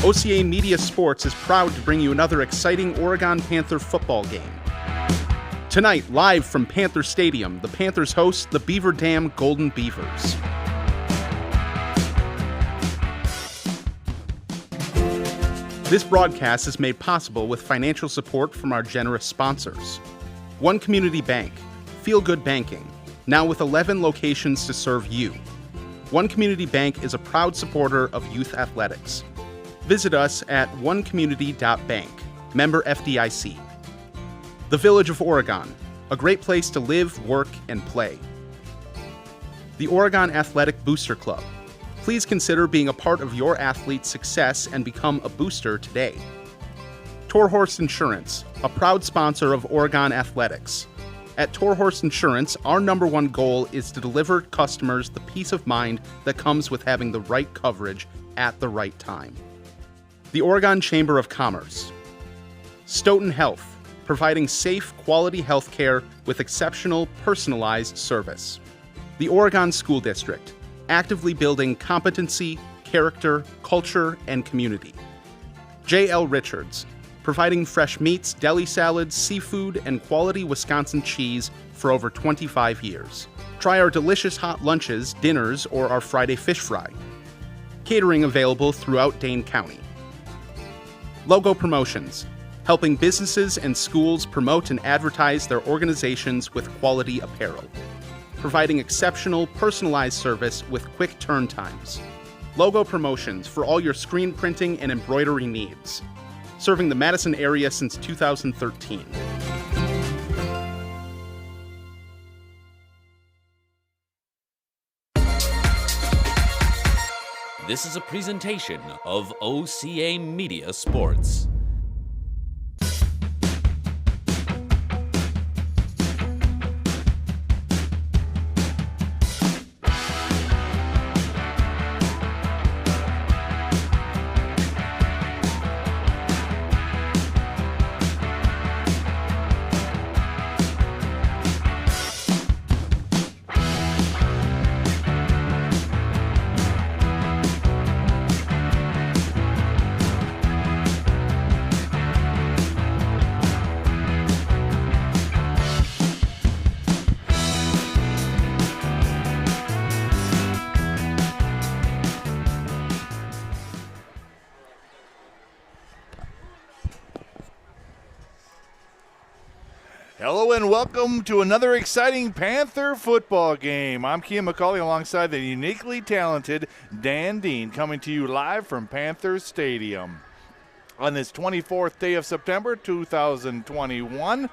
OCA Media Sports is proud to bring you another exciting Oregon Panther football game. Tonight, live from Panther Stadium, the Panthers host the Beaver Dam Golden Beavers. This broadcast is made possible with financial support from our generous sponsors. One Community Bank, Feel Good Banking, now with 11 locations to serve you. One Community Bank is a proud supporter of youth athletics. Visit us at onecommunity.bank, member FDIC. The Village of Oregon, a great place to live, work, and play. The Oregon Athletic Booster Club. Please consider being a part of your athlete's success and become a booster today. Torhorse Insurance, a proud sponsor of Oregon Athletics. At Torhorse Insurance, our number one goal is to deliver customers the peace of mind that comes with having the right coverage at the right time. The Oregon Chamber of Commerce. Stoughton Health, providing safe, quality health care with exceptional, personalized service. The Oregon School District, actively building competency, character, culture, and community. J.L. Richards, providing fresh meats, deli salads, seafood, and quality Wisconsin cheese for over 25 years. Try our delicious hot lunches, dinners, or our Friday fish fry. Catering available throughout Dane County. Logo Promotions, helping businesses and schools promote and advertise their organizations with quality apparel. Providing exceptional, personalized service with quick turn times. Logo Promotions for all your screen printing and embroidery needs. Serving the Madison area since 2013. This is a presentation of OCA Media Sports. Hello and welcome to another exciting Panther football game. I'm Kean McCauley alongside the uniquely talented Dan Dean, coming to you live from Panther Stadium. On this 24th day of September 2021,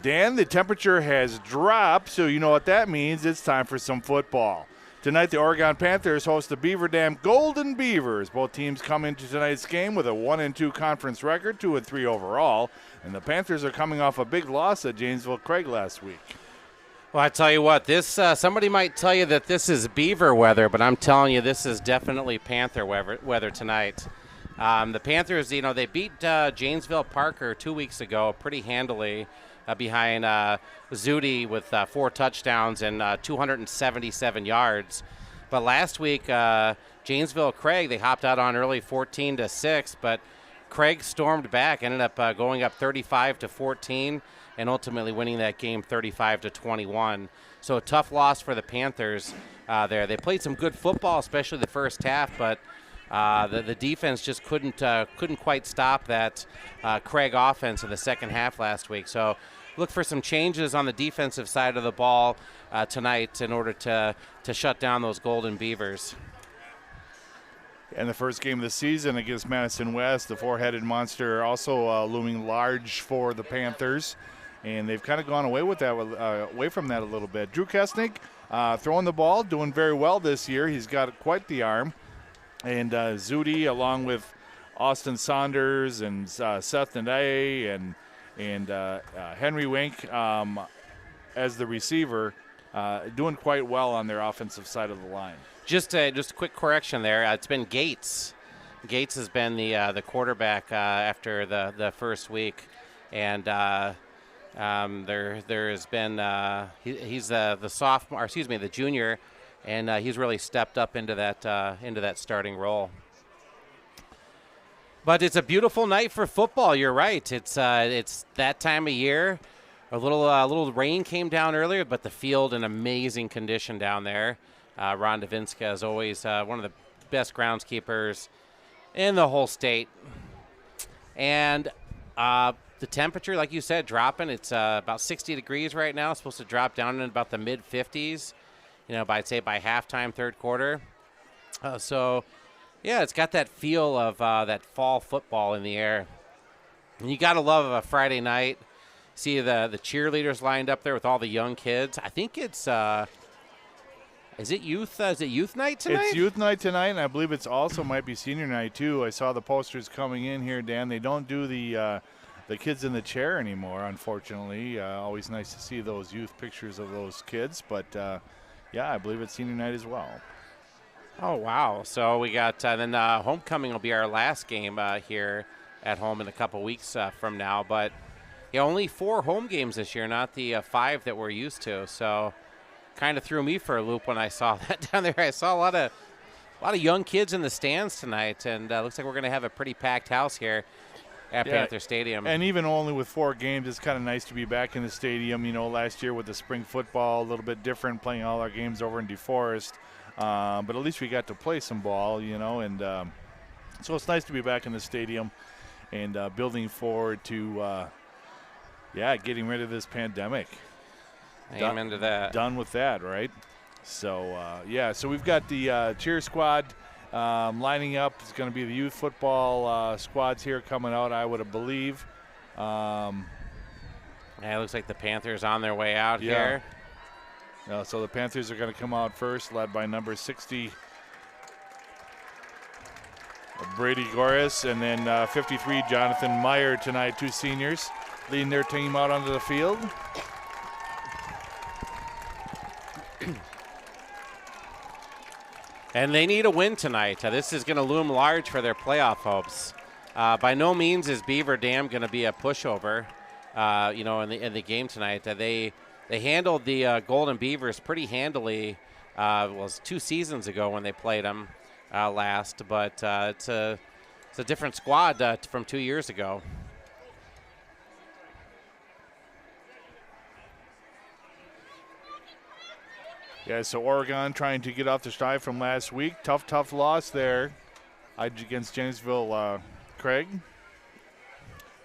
Dan, the temperature has dropped, so you know what that means. It's time for some football. Tonight, the Oregon Panthers host the Beaver Dam Golden Beavers. Both teams come into tonight's game with a 1-2 conference record, 2-3 overall. And the Panthers are coming off a big loss at Janesville Craig last week. Well, I tell you what, this somebody might tell you that this is Beaver weather, but I'm telling you this is definitely Panther weather tonight. The Panthers, they beat Janesville Parker 2 weeks ago pretty handily behind Zudi with 4 touchdowns and 277 yards. But last week, Janesville Craig, they hopped out on early 14-6, but Craig stormed back, ended up going up 35-14, and ultimately winning that game 35-21. So a tough loss for the Panthers there. They played some good football, especially the first half, but the defense just couldn't quite stop that Craig offense in the second half last week. So look for some changes on the defensive side of the ball tonight in order to shut down those Golden Beavers. And the first game of the season against Madison West, the four-headed monster also looming large for the Panthers. And they've kind of gone away from that a little bit. Drew Kesnick throwing the ball, doing very well this year. He's got quite the arm. And Zudi, along with Austin Saunders and Seth Nadaye and Henry Wink as the receiver, doing quite well on their offensive side of the line. Just a quick correction there. It's been Gates. Gates has been the quarterback after the first week, and there has been he's the sophomore, the junior, and he's really stepped up into that starting role. But it's a beautiful night for football. You're right. It's that time of year. A little rain came down earlier, but the field in amazing condition down there. Ron Davinska is always one of the best groundskeepers in the whole state. And the temperature, like you said, dropping. It's about 60 degrees right now. It's supposed to drop down in about the mid-50s, I'd say by halftime, third quarter. So, yeah, it's got that feel of that fall football in the air. And you got to love a Friday night. See the cheerleaders lined up there with all the young kids. I think it's is it youth night tonight? It's youth night tonight, and I believe it's also might be senior night too. I saw the posters coming in here, Dan. They don't do the kids in the chair anymore, unfortunately. Always nice to see those youth pictures of those kids, but yeah, I believe it's senior night as well. Oh wow! So we got then homecoming will be our last game here at home in a couple weeks from now, but. Yeah, only 4 home games this year, not the 5 that we're used to. So, kind of threw me for a loop when I saw that down there. I saw a lot of young kids in the stands tonight, and looks like we're going to have a pretty packed house here at Panther Stadium. And even only with 4 games, it's kind of nice to be back in the stadium. Last year with the spring football, a little bit different, playing all our games over in DeForest. But at least we got to play some ball, and so it's nice to be back in the stadium and building forward to. Getting rid of this pandemic. Amen to that. Done with that, right? So, so we've got the cheer squad lining up. It's going to be the youth football squads here coming out, I would believe. It looks like the Panthers on their way out here. So the Panthers are going to come out first, led by number 60, Brady Goris, and then 53, Jonathan Meyer tonight, 2 seniors. Leading their team out onto the field. And they need a win tonight. This is going to loom large for their playoff hopes. By no means is Beaver Dam going to be a pushover, in the game tonight. They handled the Golden Beavers pretty handily. It was 2 seasons ago when they played them last, but it's a different squad from 2 years ago. Yeah, so Oregon trying to get off the stride from last week. Tough loss there against Janesville Craig.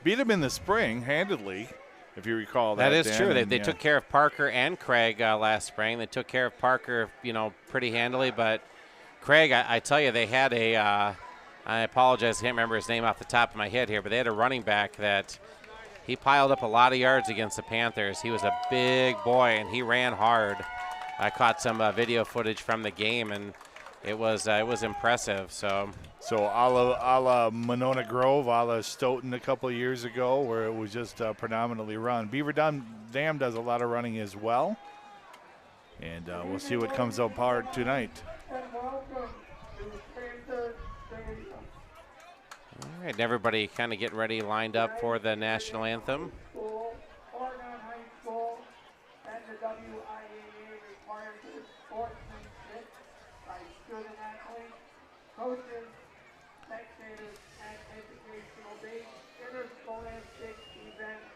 Beat them in the spring handedly, if you recall that. That is true. They took care of Parker and Craig last spring. They took care of Parker, pretty handily. But Craig, I tell you, they had I apologize, I can't remember his name off the top of my head here, but they had a running back that he piled up a lot of yards against the Panthers. He was a big boy, and he ran hard. I caught some video footage from the game, and it was impressive. So a la Monona Grove, a la Stoughton a couple of years ago, where it was just predominantly run. Beaver Dam does a lot of running as well, and we'll see what comes up hard tonight. All right, and everybody kind of getting ready, lined up for the national anthem. Coaches, spectators, and educational-based interscholastic events.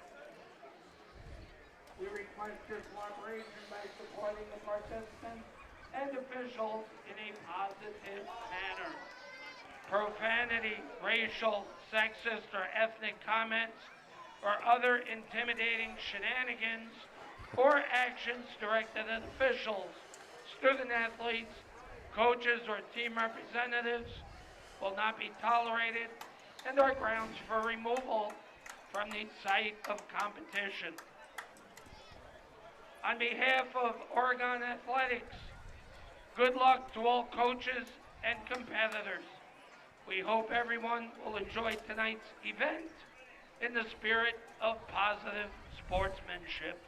We request your cooperation by supporting the participants and officials in a positive manner. Profanity, racial, sexist, or ethnic comments, or other intimidating shenanigans or actions directed at officials, student-athletes, coaches, or team representatives will not be tolerated and are grounds for removal from the site of competition. On behalf of Oregon Athletics, good luck to all coaches and competitors. We hope everyone will enjoy tonight's event in the spirit of positive sportsmanship.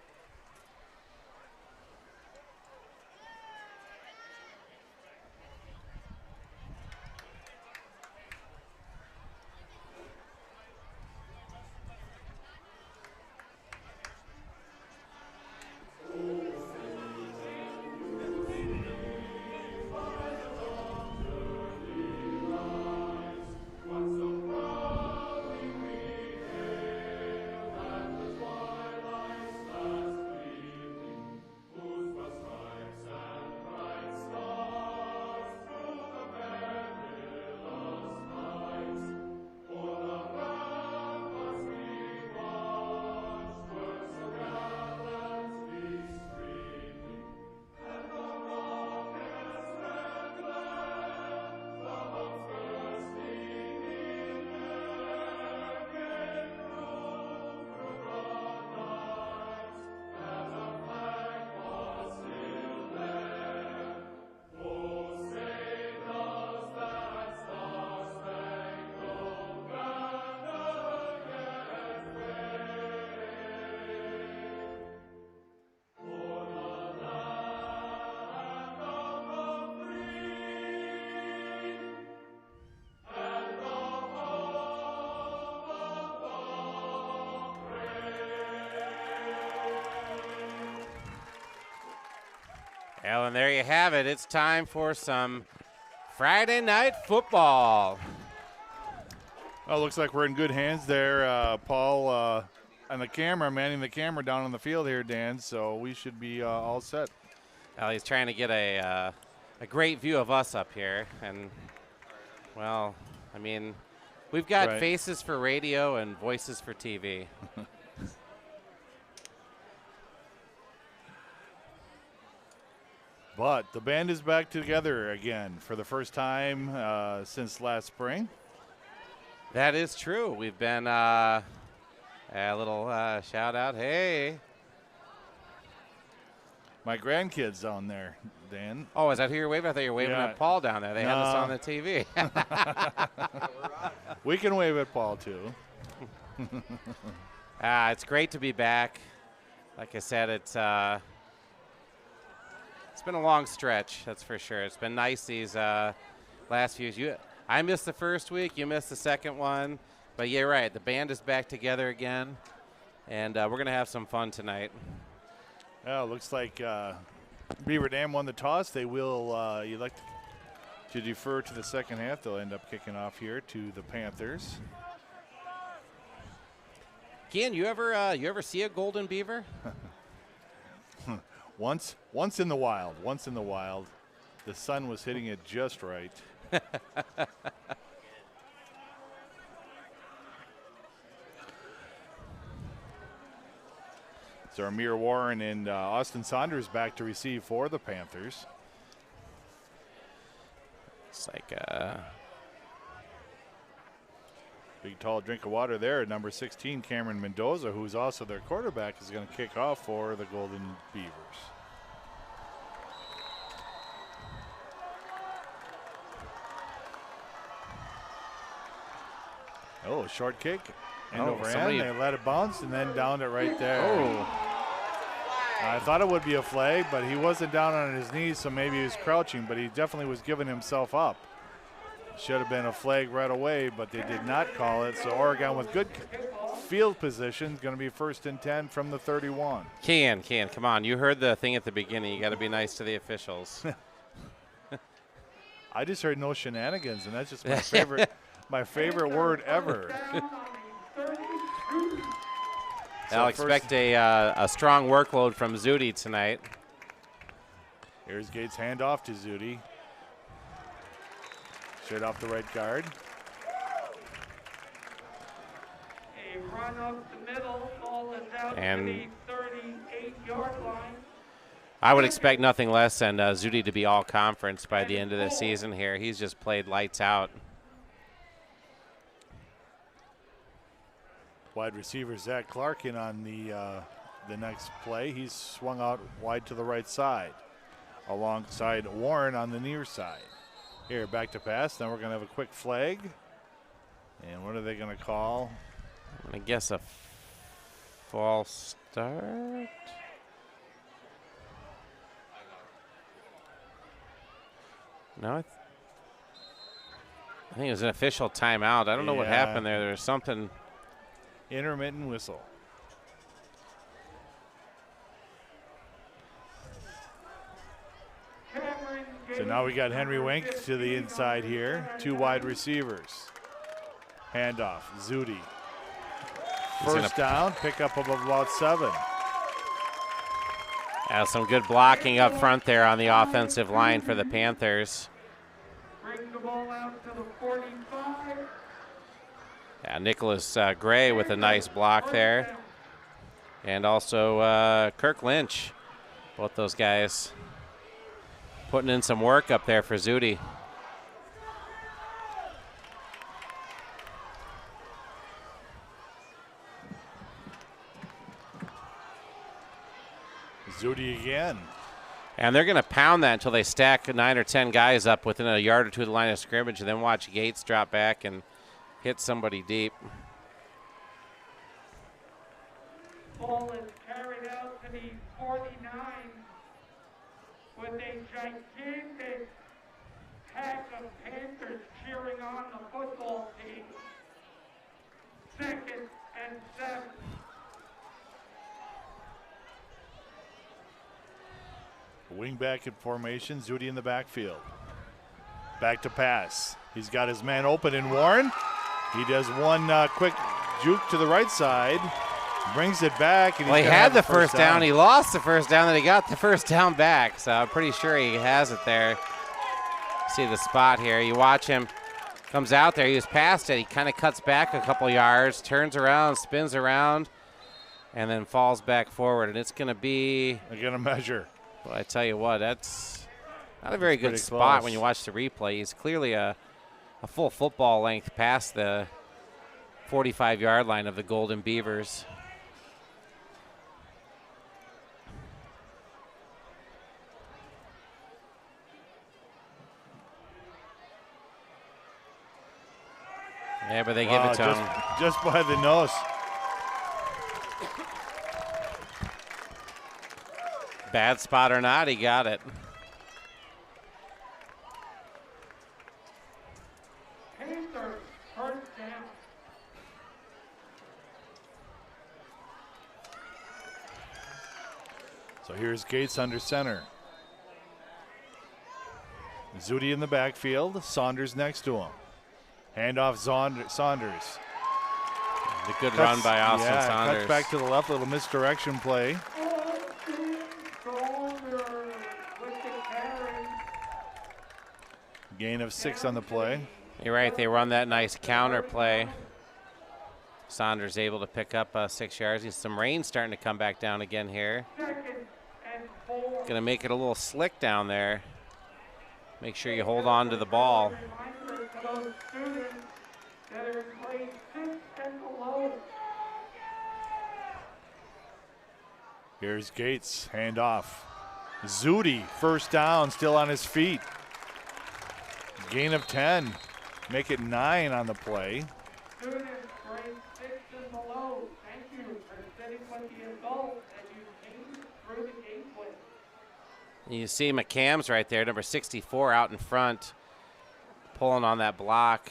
Well, and there you have it. It's time for some Friday night football. Oh, looks like we're in good hands there. Paul and the camera, manning the camera down on the field here, Dan, so we should be all set. Well, he's trying to get a great view of us up here. And, well, I mean, we've got faces for radio and voices for TV. But the band is back together again for the first time since last spring. That is true. We've been a little shout out. Hey. My grandkids down there, Dan. Oh, is that who you're waving? I thought you were waving at Paul down there. They had us on the TV. We can wave at Paul, too. It's great to be back. Like I said, it's been a long stretch, that's for sure. It's been nice these last few years. I missed the first week. You missed the second one. But you're right. The band is back together again, and we're going to have some fun tonight. Well, looks like Beaver Dam won the toss. They will elect to defer to the second half. They'll end up kicking off here to the Panthers. Ken, you ever see a golden beaver? Once in the wild. Once in the wild. The sun was hitting it just right. So Amir Warren and Austin Saunders back to receive for the Panthers. It's like big, tall drink of water there. Number 16, Cameron Mendoza, who's also their quarterback, is going to kick off for the Golden Beavers. Oh, short kick. End over end. They let it bounce and then downed it right there. Oh. I thought it would be a flag, but he wasn't down on his knees, so maybe he was crouching, but he definitely was giving himself up. Should have been a flag right away, but they did not call it. So Oregon with good field position is going to be 1st and 10 from the 31. Ken, come on. You heard the thing at the beginning. You got to be nice to the officials. I just heard no shenanigans, and that's just my favorite my favorite word ever. I'll expect a strong workload from Zudi tonight. Here's Gates' handoff to Zudi. Straight off the right guard. A run up the middle, ball is out to the 38-yard line. I would expect nothing less than Zudi to be all conference by the end of the season here. He's just played lights out. Wide receiver Zach Clark in on the next play. He's swung out wide to the right side, alongside Warren on the near side. Here, back to pass. Now we're going to have a quick flag. And what are they going to call? I'm going to guess a false start. No, I think it was an official timeout. I don't know what happened there. There was something. Intermittent whistle. So now we got Henry Wink to the inside here. 2 wide receivers. Handoff, Zudi. First down, pickup of about 7. Some good blocking up front there on the offensive line for the Panthers. Bring the ball out to the 45. Nicholas Gray with a nice block there. And also Kirk Lynch. Both those guys putting in some work up there for Zudi. Zudi again. And they're going to pound that until they stack 9 or 10 guys up within a yard or two of the line of scrimmage, and then watch Gates drop back and hit somebody deep. Ball is carried out to the 49 with a gigantic pack of Panthers cheering on the football team. 2nd and 7. Wing back in formation. Zudi in the backfield. Back to pass. He's got his man open in Warren. He does one quick juke to the right side. Brings it back. And Well, he had the first down. He lost the first down, then he got the first down back. So I'm pretty sure he has it there. See the spot here. You watch him. Comes out there. He was past it. He kind of cuts back a couple yards, turns around, spins around, and then falls back forward. And it's going to be. They're going to measure. Well, I tell you what, that's not a very good spot close. when you watch the replay. He's clearly a full football length past the 45-yard line of the Golden Beavers. Yeah, but they give it to him. Just by the nose. Bad spot or not, he got it. Panthers, first down. So here's Gates under center. Zudi in the backfield. Saunders next to him. Handoff Saunders. The good run by Austin Saunders. Cuts back to the left, little misdirection play. Gain of 6 on the play. You're right, they run that nice counter play. Saunders able to pick up 6 yards. There's some rain starting to come back down again here. Going to make it a little slick down there. Make sure you hold on to the ball. Here's Gates, handoff. Zudi, first down, still on his feet. Gain of 10. Make it 9 on the play. Students grade 6 and below, thank you for sitting with the adults as you came through the gateway. You see McCam's right there, number 64 out in front, pulling on that block.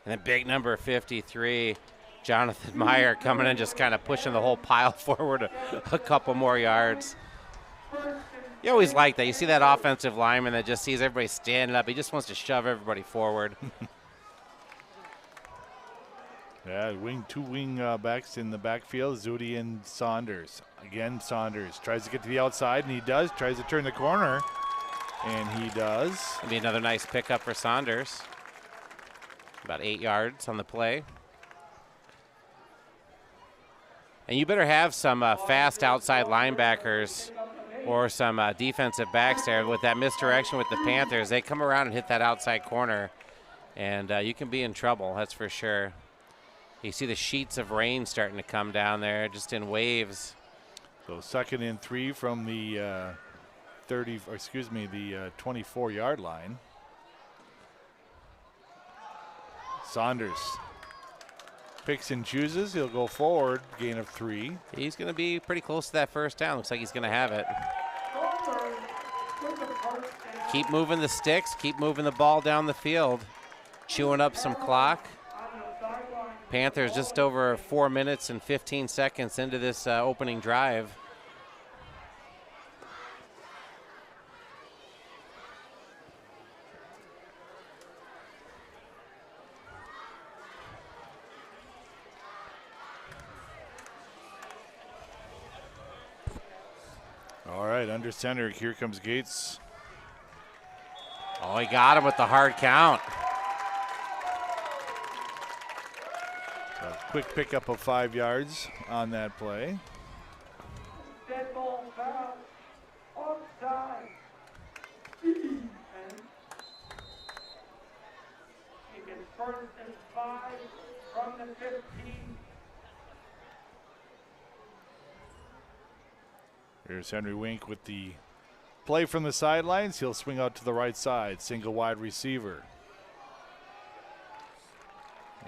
And then big number 53, Jonathan Meyer, coming in, just kind of pushing the whole pile forward a couple more yards. You always like that. You see that offensive lineman that just sees everybody standing up. He just wants to shove everybody forward. Yeah, two wing backs in the backfield, Zudi and Saunders. Again, Saunders tries to get to the outside, and he does. Tries to turn the corner, and he does. It'll be another nice pickup for Saunders. About 8 yards on the play. And you better have some fast outside linebackers or some defensive backs there. With that misdirection with the Panthers, they come around and hit that outside corner, and you can be in trouble, that's for sure. You see the sheets of rain starting to come down there just in waves. So 2nd and 3 from the 24-yard line. Saunders picks and chooses. He'll go forward, gain of 3. He's going to be pretty close to that first down. Looks like he's going to have it. Keep moving the sticks. Keep moving the ball down the field. Chewing up some clock. Panthers just over 4 minutes and 15 seconds into this opening drive. All right, under center, here comes Gates. Oh, he got him with the hard count. A quick pickup of 5 yards on that play. Dead ball foul, offside. And he gets first and 5 from the 15. Here's Henry Wink with the play from the sidelines. He'll swing out to the right side, single wide receiver.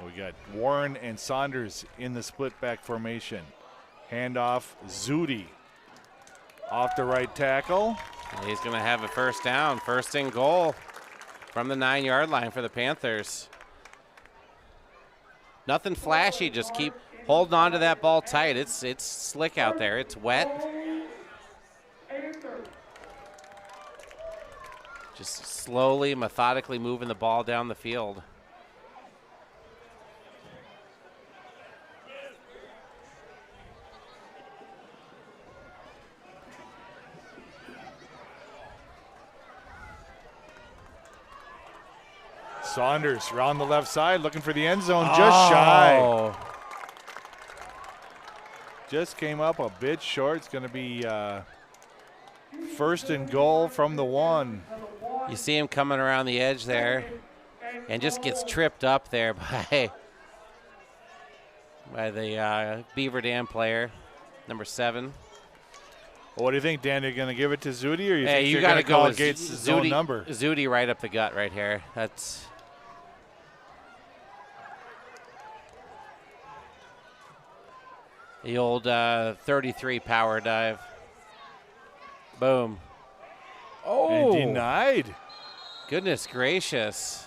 We got Warren and Saunders in the split back formation. Handoff, Zudi off the right tackle. He's going to have a first down, first and goal from the 9-yard line for the Panthers. Nothing flashy, just keep holding on to that ball tight. It's slick out there, it's wet. Just slowly, methodically moving the ball down the field. Saunders around the left side looking for the end zone, just shy. Just came up a bit short. It's going to be first and goal from the 1. You see him coming around the edge there and just gets tripped up there by the Beaver Dam player, number 7. Well, what do you think, Dan? They're going to give it to Zudi, or you think you they're got going to to call go with Gates' zone number? Zudi right up the gut right here. That's the old 33 power dive. Boom. And denied. Goodness gracious.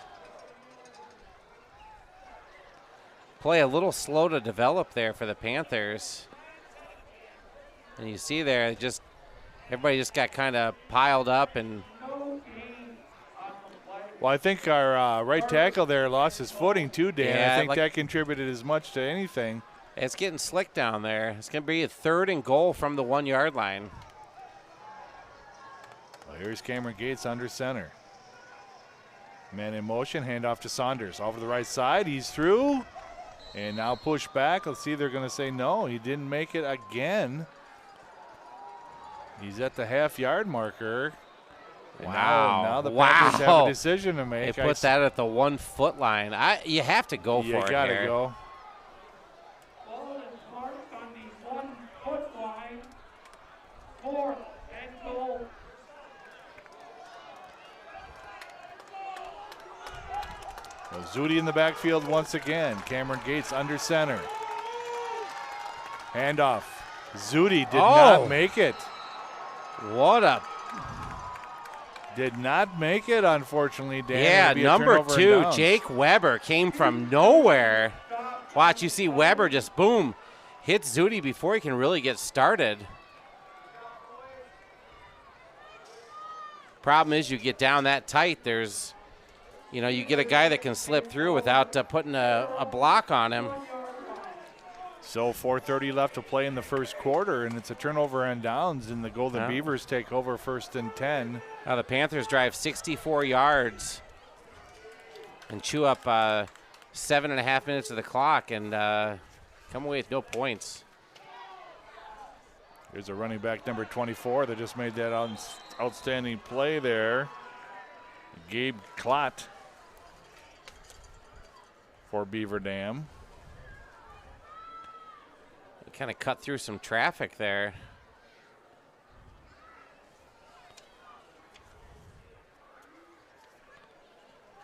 Play a little slow to develop there for the Panthers. And you see there, everybody just got kind of piled up. And well, I think our right tackle there lost his footing too, Dan. Yeah, I think that contributed as much to anything. It's getting slick down there. It's going to be a 3rd and goal from the 1-yard line. Well, here's Cameron Gates under center. Man in motion, handoff to Saunders. Over the right side, he's through. And now push back. Let's see, they're going to say no. He didn't make it again. He's at the half-yard marker. And Wow. Now the Panthers have a decision to make. They put that at the 1-foot line. You have to go for it. You got to here. go. Ball is marked on the 1-foot line. 4th and goal. Zudi in the backfield once again. Cameron Gates under center. Handoff. Zudi did not make it. What a Did not make it, unfortunately, Dan. Yeah, It'll be a number turnover and 2, downs. Jake Weber came from nowhere. Watch, you see Weber just, boom, hits Zudi before he can really get started. Problem is you get down that tight, there's, you get a guy that can slip through without putting a block on him. So 4:30 left to play in the first quarter, and it's a turnover and downs, and the Golden Beavers take over 1st and 10. Now the Panthers drive 64 yards and chew up 7.5 minutes of the clock and come away with no points. Here's a running back, number 24, that just made that outstanding play there. Gabe Klott for Beaver Dam. Kind of cut through some traffic there.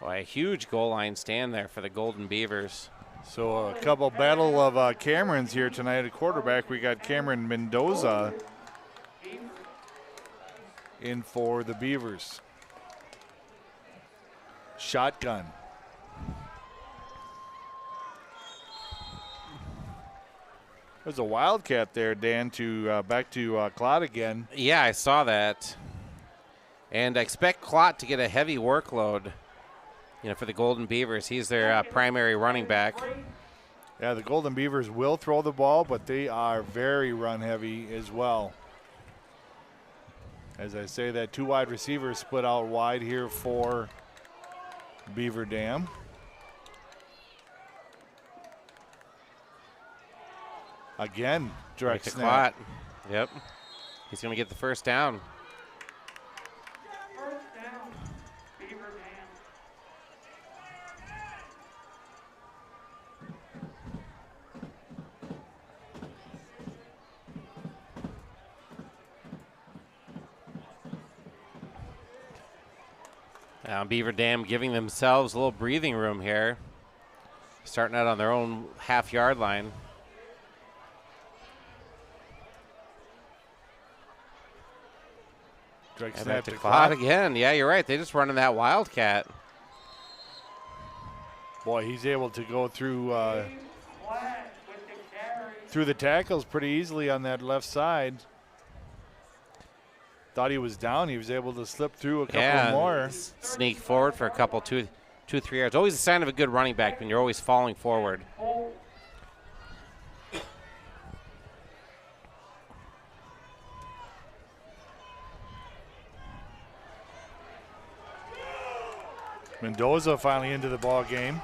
Boy, a huge goal line stand there for the Golden Beavers. So a couple battle of Camerons here tonight at quarterback. We got Cameron Mendoza in for the Beavers. Shotgun. There's a wildcat there, Dan, to back to Klott again. Yeah, I saw that. And I expect Klott to get a heavy workload, for the Golden Beavers. He's their primary running back. Yeah, the Golden Beavers will throw the ball, but they are very run-heavy as well. As I say, that 2 wide receivers split out wide here for Beaver Dam. Again, direct to snap. Klott. Yep. He's going to get the first down. First down, Beaver Dam. Now Beaver Dam giving themselves a little breathing room here. Starting out on their own half-yard line. Direct And snap back to to Klott Klott. again. Yeah, you're right. They just running that wildcat. Boy, he's able to go through Flat with the carry. the tackles pretty easily on that left side. thought he was down. He was able to slip through a couple more. Sneak forward for a couple, 2-3 yards. Always a sign of a good running back when you're always falling forward. Mendoza finally into the ball game.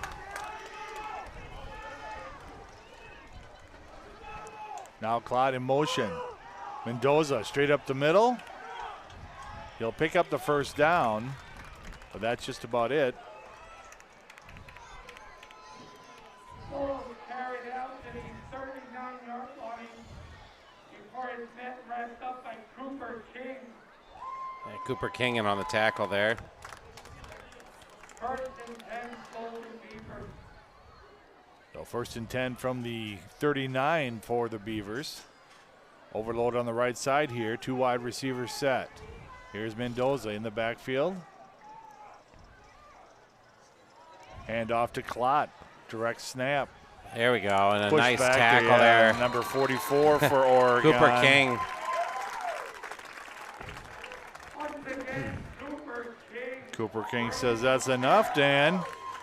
Now Clot in motion. Mendoza straight up the middle. He'll pick up the first down, but that's just about it. Ball carried out to the 39-yard line before it's wrapped up by Cooper King. Yeah, Cooper King in on the tackle there. First and 10, Golden Beavers. So first and 10 from the 39 for the Beavers. Overload on the right side here. 2 wide receivers set. Here's Mendoza in the backfield. Hand off to Clot. Direct snap. There we go, and a Push nice back tackle to, there. Number 44 for Oregon. Cooper King. Once again, Cooper King. Cooper King says that's enough, Dan.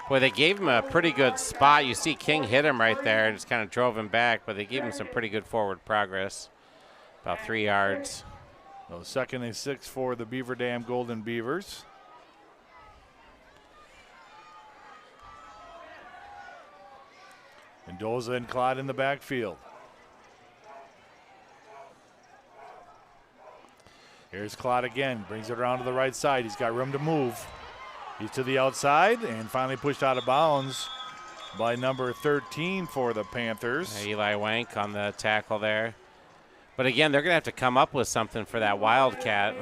Boy, they gave him a pretty good spot. You see King hit him right there and just kind of drove him back, but they gave him some pretty good forward progress. About 3 yards. So 2nd and 6 for the Beaver Dam Golden Beavers. Mendoza and Clot in the backfield. Here's Clot again. Brings it around to the right side. He's got room to move. He's to the outside and finally pushed out of bounds by number 13 for the Panthers. Eli Wank on the tackle there. But again, they're going to have to come up with something for that Wildcat.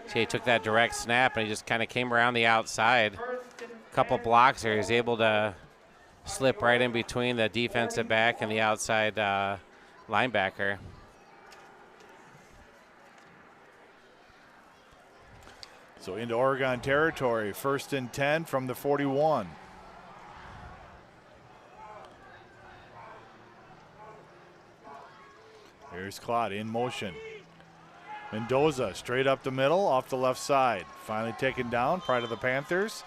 See, he took that direct snap and he just kind of came around the outside. A couple blocks there. He's able to slip right in between the defensive back and the outside linebacker. So into Oregon territory. 1st and 10 from the 41. Here's Clot in motion. Mendoza straight up the middle off the left side. Finally taken down. Pride of the Panthers.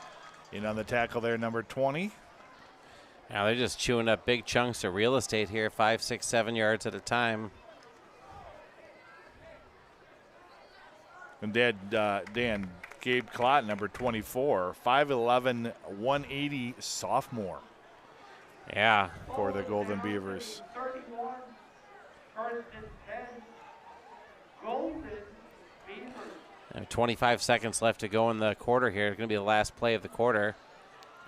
In on the tackle there, number 20. Now they're just chewing up big chunks of real estate here, 5, 6, 7 yards at a time. And Dan, Gabe Clot, number 24, 5'11", 180 sophomore. Yeah. For the Golden Beavers. 31, 1st and 10, Golden Beavers. 25 seconds left to go in the quarter here. It's going to be the last play of the quarter.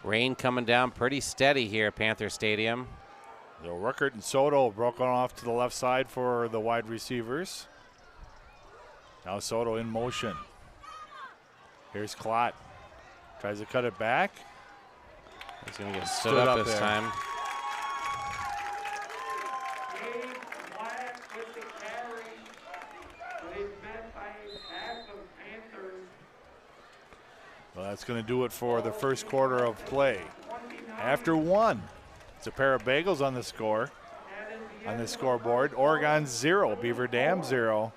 Rain coming down pretty steady here at Panther Stadium. So Ruckert and Soto broken off to the left side for the wide receivers. Now Soto in motion. Here's Clot. Tries to cut it back. He's going to get stood up this there. time. Gabe Black with the carry, but it's met by a pack of Panthers. Well, that's going to do it for the first quarter of play. After 1, it's a pair of bagels on the score, on the scoreboard. Oregon 0, Beaver Dam 0.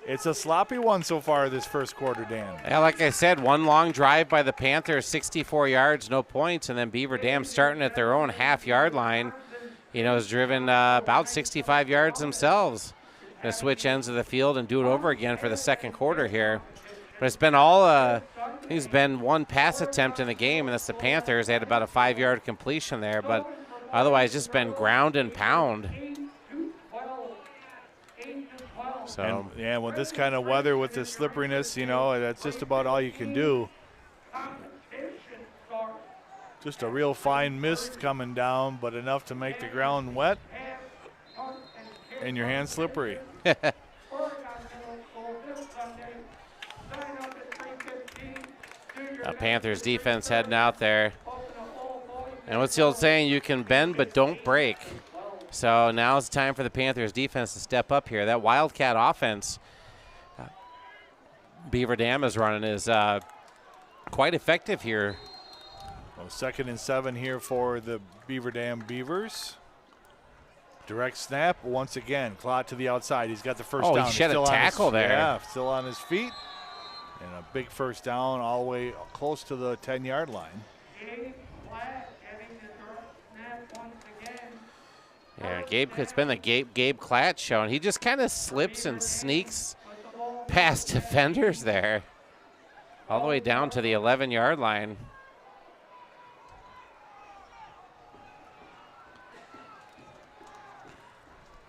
It's a sloppy one so far this first quarter, Dan. Yeah, like I said, one long drive by the Panthers, 64 yards, no points, and then Beaver Dam starting at their own half-yard line. Has driven about 65 yards themselves. Going to switch ends of the field and do it over again for the second quarter here. But it's been I think it's been one pass attempt in the game, and that's the Panthers. They had about a 5-yard completion there, but otherwise just been ground and pound. So and with this kind of weather, with the slipperiness, that's just about all you can do. Just a real fine mist coming down, but enough to make the ground wet and your hands slippery. Panthers defense heading out there. And what's the old saying? You can bend, but don't break. So now it's time for the Panthers defense to step up here. That Wildcat offense Beaver Dam is running is quite effective here. Well, 2nd and 7 here for the Beaver Dam Beavers. Direct snap once again. Clot to the outside. He's got the first down. Oh, he shed a tackle there. Yeah, still on his feet. And a big first down all the way close to the 10-yard line. Yeah, it's been the Gabe Klatt show, and he just kind of slips and sneaks past defenders there, all the way down to the 11-yard line.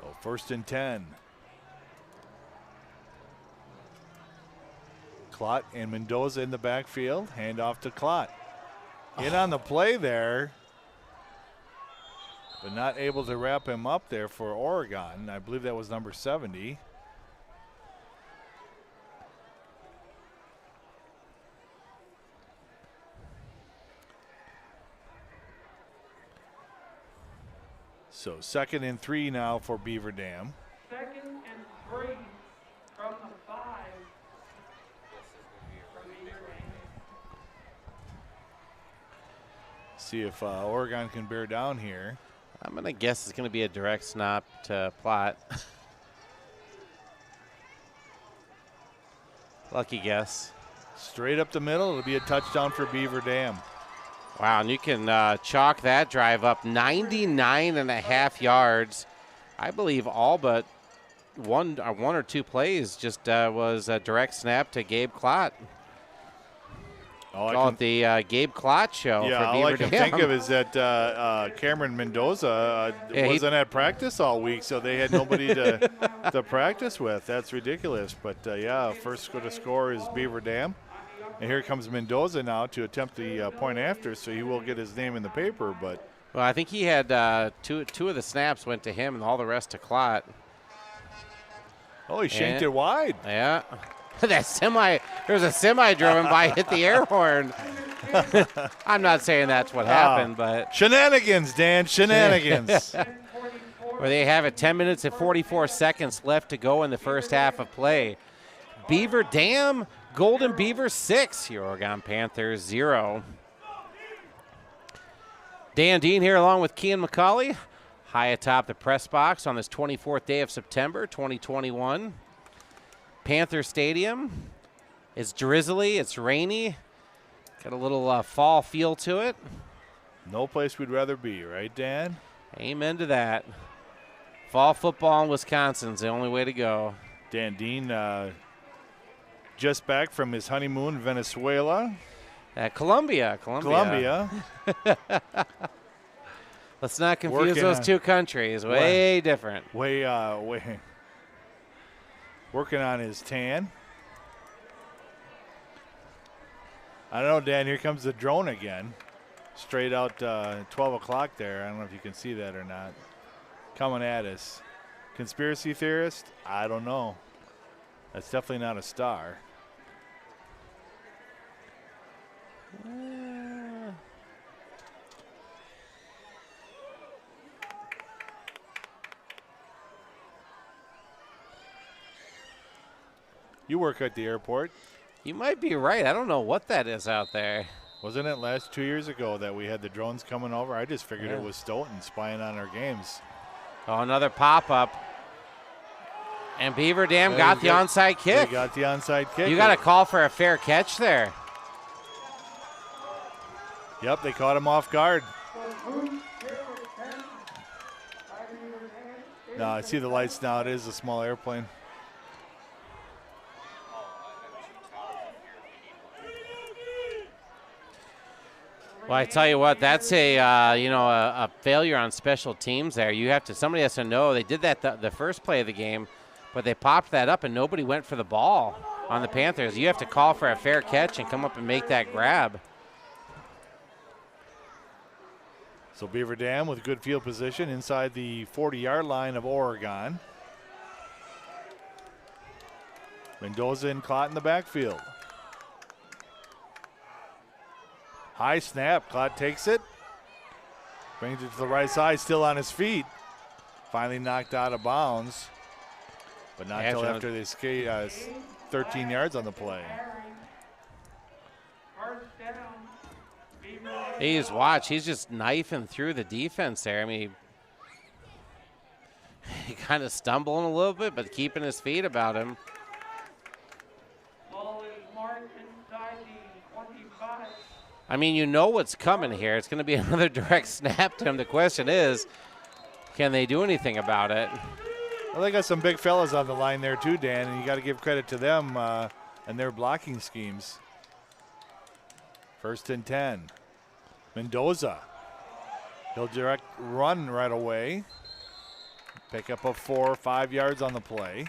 So 1st and 10. Clot and Mendoza in the backfield. Hand off to Clot. In on the play there, but not able to wrap him up there for Oregon. I believe that was number 70. So 2nd and 3 now for Beaver Dam. 2nd and 3 from the 5. See if Oregon can bear down here. I'm going to guess it's going to be a direct snap to Plot. Lucky guess. Straight up the middle. It'll be a touchdown for Beaver Dam. Wow, and you can chalk that drive up 99.5 yards. I believe all but one or two plays just was a direct snap to Gabe Clot. Call it the Gabe Clot show. Yeah, for all Beaver I can Dam. think of is that Cameron Mendoza wasn't at practice all week, so they had nobody to practice with. That's ridiculous. But, yeah, first to score is Beaver Dam. And here comes Mendoza now to attempt the point after, so he will get his name in the paper. But well, I think he had two of the snaps went to him and all the rest to Clot. Oh, he shanked it wide. Yeah. That there's a semi driven by, hit the air horn. I'm not saying that's what happened, but. Shenanigans, Dan, shenanigans. Where they have it 10 minutes and 44 seconds left to go in the first half of play. Beaver Dam, Golden Beavers 6, your Oregon Panthers 0. Dan Dean here along with Kean McCauley, high atop the press box on this 24th day of September 2021. Panther Stadium. It's drizzly, it's rainy, got a little fall feel to it. No place we'd rather be, right, Dan? Amen to that. Fall football in Wisconsin's the only way to go. Dan Dean just back from his honeymoon in Venezuela. Colombia. Let's not confuse those two countries. Way different. Way working on his tan. I don't know, Dan. Here comes the drone again. Straight out 12 o'clock there. I don't know if you can see that or not. Coming at us. Conspiracy theorist? I don't know. That's definitely not a star. You work at the airport. You might be right. I don't know what that is out there. Wasn't it last 2 years ago that we had the drones coming over? I just figured it was Stoughton spying on our games. Oh, another pop-up. And Beaver Dam got the onside kick. They got the onside kick. You got to call for a fair catch there. Yep, they caught him off guard. No, I see the lights now. It is a small airplane. Well, I tell you what, that's a failure on special teams there. Somebody has to know they did that the first play of the game, but they popped that up and nobody went for the ball on the Panthers. You have to call for a fair catch and come up and make that grab. So Beaver Dam with good field position inside the 40-yard line of Oregon. Mendoza and Clot in the backfield. High snap. Clot takes it. Brings it to the right side, still on his feet. Finally knocked out of bounds. But not until after they skate 13 yards on the play. He's just knifing through the defense there. I mean, kind of stumbling a little bit, but keeping his feet about him. Ball is marked inside the 25. I mean, you know what's coming here. It's going to be another direct snap to him. The question is, can they do anything about it? Well, they got some big fellas on the line there too, Dan, and you got to give credit to them and their blocking schemes. 1st and 10. Mendoza. He'll direct run right away. Pick up a 4 or 5 yards on the play.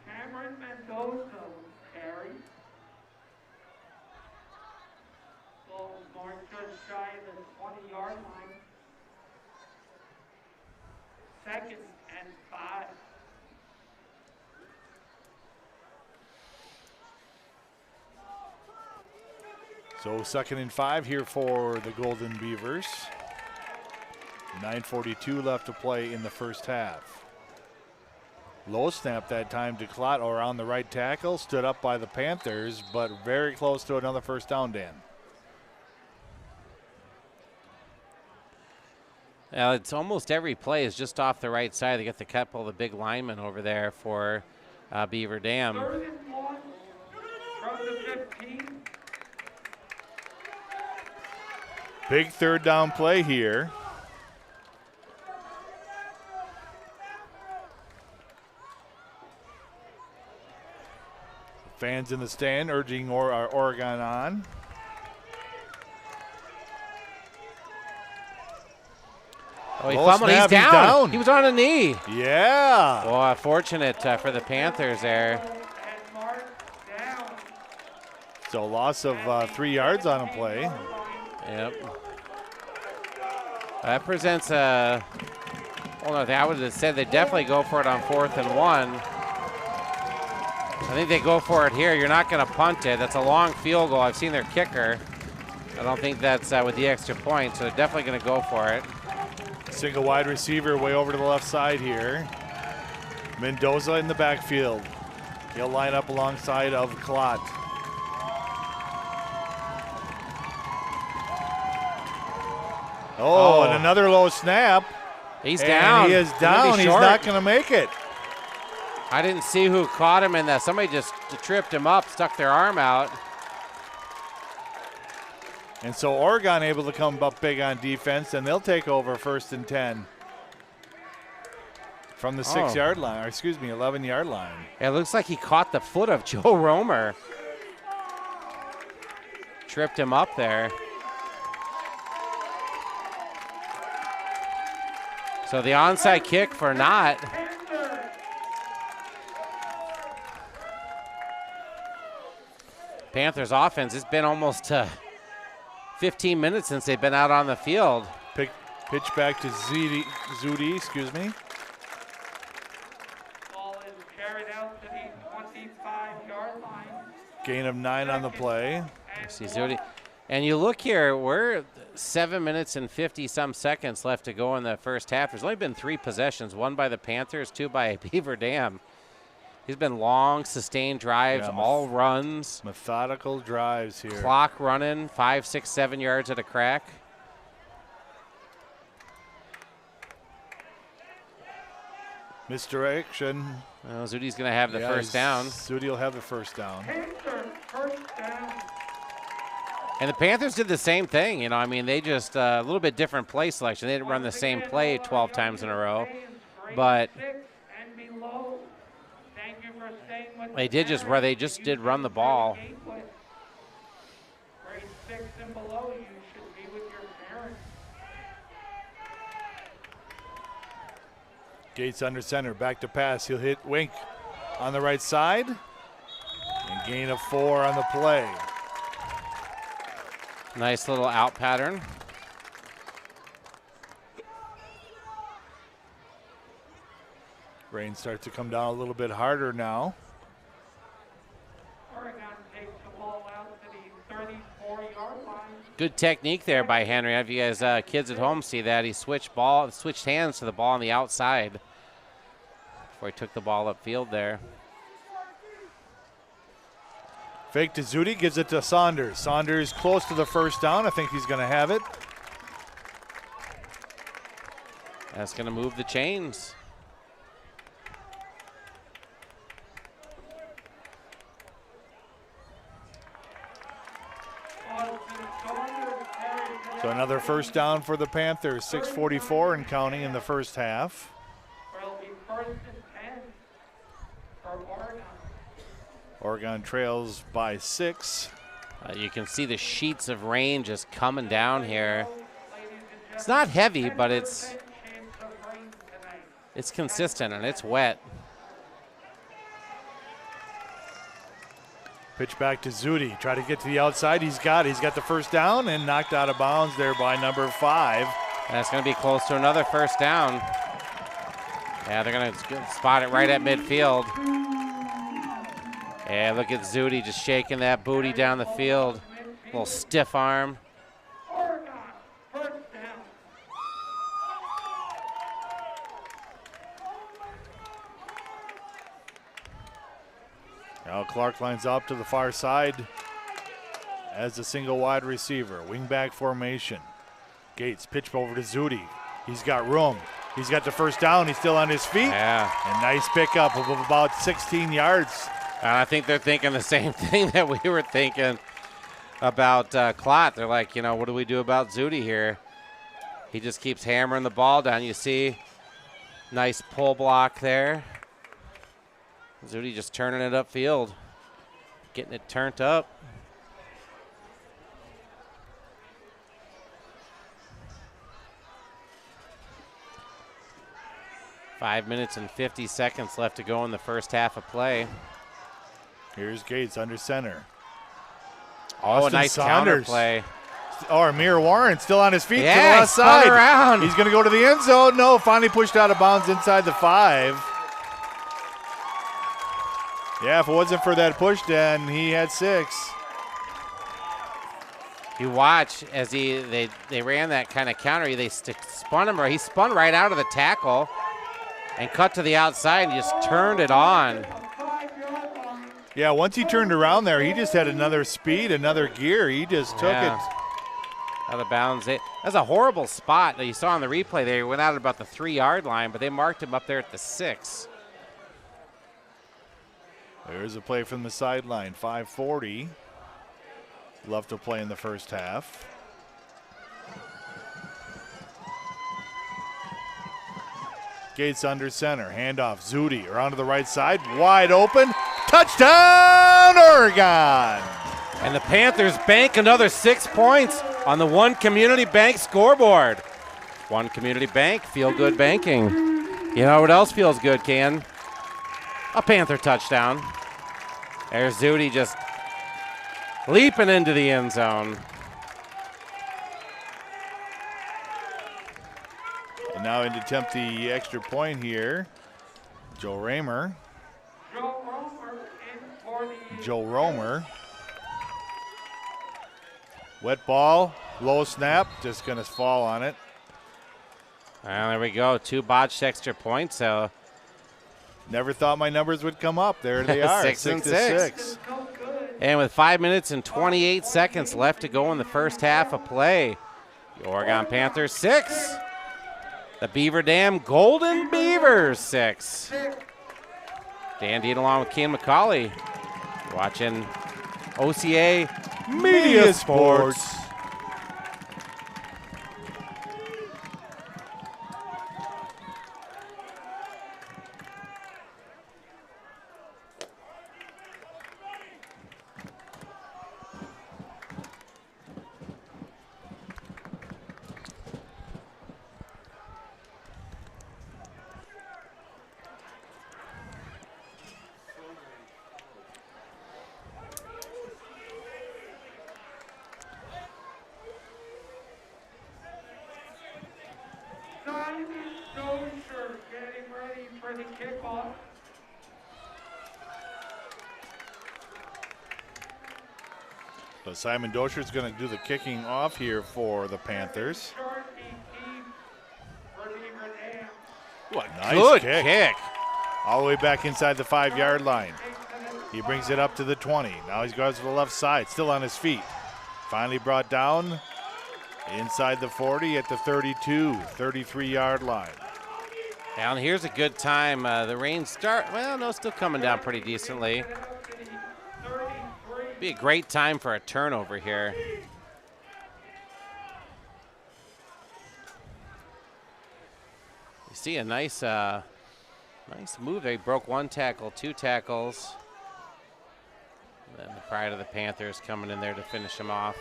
Cameron Mendoza carry. Ball is marked just shy of the 20-yard line. 2nd and 5. So 2nd and 5 here for the Golden Beavers. 9:42 left to play in the first half. Low snap that time to Klott around the right tackle, stood up by the Panthers, but very close to another first down, Dan. It's almost every play is just off the right side. They get the couple of the big linemen over there for Beaver Dam. 3rd and 1 from the 15. Big 3rd down play here. Fans in the stand urging Oregon on. Oh, he Low fumbled. He's snap, down. He was on a knee. Yeah. Well, fortunate for the Panthers there. And marked down. So loss of 3 yards on a play. Yep. That presents a. Well, no, I would have said they definitely go for it on 4th and 1. I think they go for it here. You're not going to punt it. That's a long field goal. I've seen their kicker. I don't think that's with the extra point, so they're definitely going to go for it. Single wide receiver way over to the left side here. Mendoza in the backfield. He'll line up alongside of Klott. Oh, and another low snap. He's And down. he is down. He's not going to make it. I didn't see who caught him in that. Somebody just tripped him up, stuck their arm out. And so Oregon able to come up big on defense, and they'll take over 1st and 10 from the 6-yard line, or excuse me, 11-yard line. It looks like he caught the foot of Joe Romer. Tripped him up there. So the onside kick for not. Panthers offense, it's been almost 15 minutes since they've been out on the field. Pitch back to Zudi, excuse me. Ball is carried out to the 25-yard line. Gain of 9 on the play. See Zudi. And you look here, we're 7 minutes and 50-some seconds left to go in the first half. There's only been 3 possessions, 1 by the Panthers, 2 by Beaver Dam. He's been long, sustained drives, all runs. Methodical drives here. Clock running, 5, 6, 7 yards at a crack. Misdirection. Well, Zudi's going to have the first down. Zudi will have the first down. Panther, first down. And the Panthers did the same thing. You know, I mean, they just a little bit different play selection. They didn't run the same play 12 times in a row. But they did just run the ball. Grade 6 and below, you should be with your parents. Gates under center, back to pass. He'll hit Wink on the right side. And gain of 4 on the play. Nice little out pattern. Rain starts to come down a little bit harder now. Oregon takes the ball out to the 34-yard line. Good technique there by Henry. If you guys kids at home see that, he switched hands to the ball on the outside before he took the ball upfield there. Fake to Zudi, gives it to Saunders. Saunders close to the first down. I think he's going to have it. That's going to move the chains. So another first down for the Panthers. 6:44 and counting in the first half. Oregon trails by 6. You can see the sheets of rain just coming down here. It's not heavy, but it's consistent and it's wet. Pitch back to Zudi. Try to get to the outside. He's got the first down and knocked out of bounds there by number 5. That's going to be close to another first down. Yeah, they're going to spot it right at midfield. Yeah, look at Zudi just shaking that booty down the field. Little stiff arm. Now Clark lines up to the far side as a single wide receiver. Wingback formation. Gates pitch over to Zudi. He's got room. He's got the first down. He's still on his feet. Yeah. And nice pickup of about 16 yards. And I think they're thinking the same thing that we were thinking about Klott. They're like, what do we do about Zudi here? He just keeps hammering the ball down. You see, nice pull block there. Zudi just turning it upfield, getting it turned up. Five minutes and 50 seconds left to go in the first half of play. Here's Gates under center. Oh, a nice counter play. Oh, Amir Warren still on his feet to the Yeah, left side. around. He's going to go to the end zone. No, finally pushed out of bounds inside the 5. Yeah, if it wasn't for that push, then he had 6. You watch as they ran that kind of counter. They spun him, or he spun right out of the tackle and cut to the outside and just turned it on. Yeah, once he turned around there, he just had another speed, another gear. He just took it. Out of bounds. That's a horrible spot that you saw on the replay there. He went out at about the 3-yard line, but they marked him up there at the 6. There's a play from the sideline. 5:40 left to play in the first half. Gates under center. Handoff. Zudi around to the right side. Wide open. Touchdown, Oregon! And the Panthers bank another 6 points on the One Community Bank scoreboard. One Community Bank, feel good banking. You know what else feels good, Ken? A Panther touchdown. There's Zudi just leaping into the end zone. And now in to attempt the extra point here, Joe Romer. Wet ball, low snap, just going to fall on it. Well, there we go. 2 botched extra points. So never thought my numbers would come up. There they are. 6 and 6. 6. And with 5 minutes and 28 seconds left to go in the first half of play, the Oregon Panthers 6. The Beaver Dam Golden Beavers 6. Dan Dean along with Ken McCauley. Watching OCA Media Sports. So Simon Dosher is going to do the kicking off here for the Panthers. What nice good kick. kick. All the way back inside the 5-yard line. He brings it up to the 20. Now he goes to the left side, still on his feet. Finally brought down inside the 40 at the 32, 33-yard line. And here's a good time. The rain still coming down pretty decently. Be a great time for a turnover here. You see a nice move. They broke one tackle, two tackles. And then the pride of the Panthers coming in there to finish him off.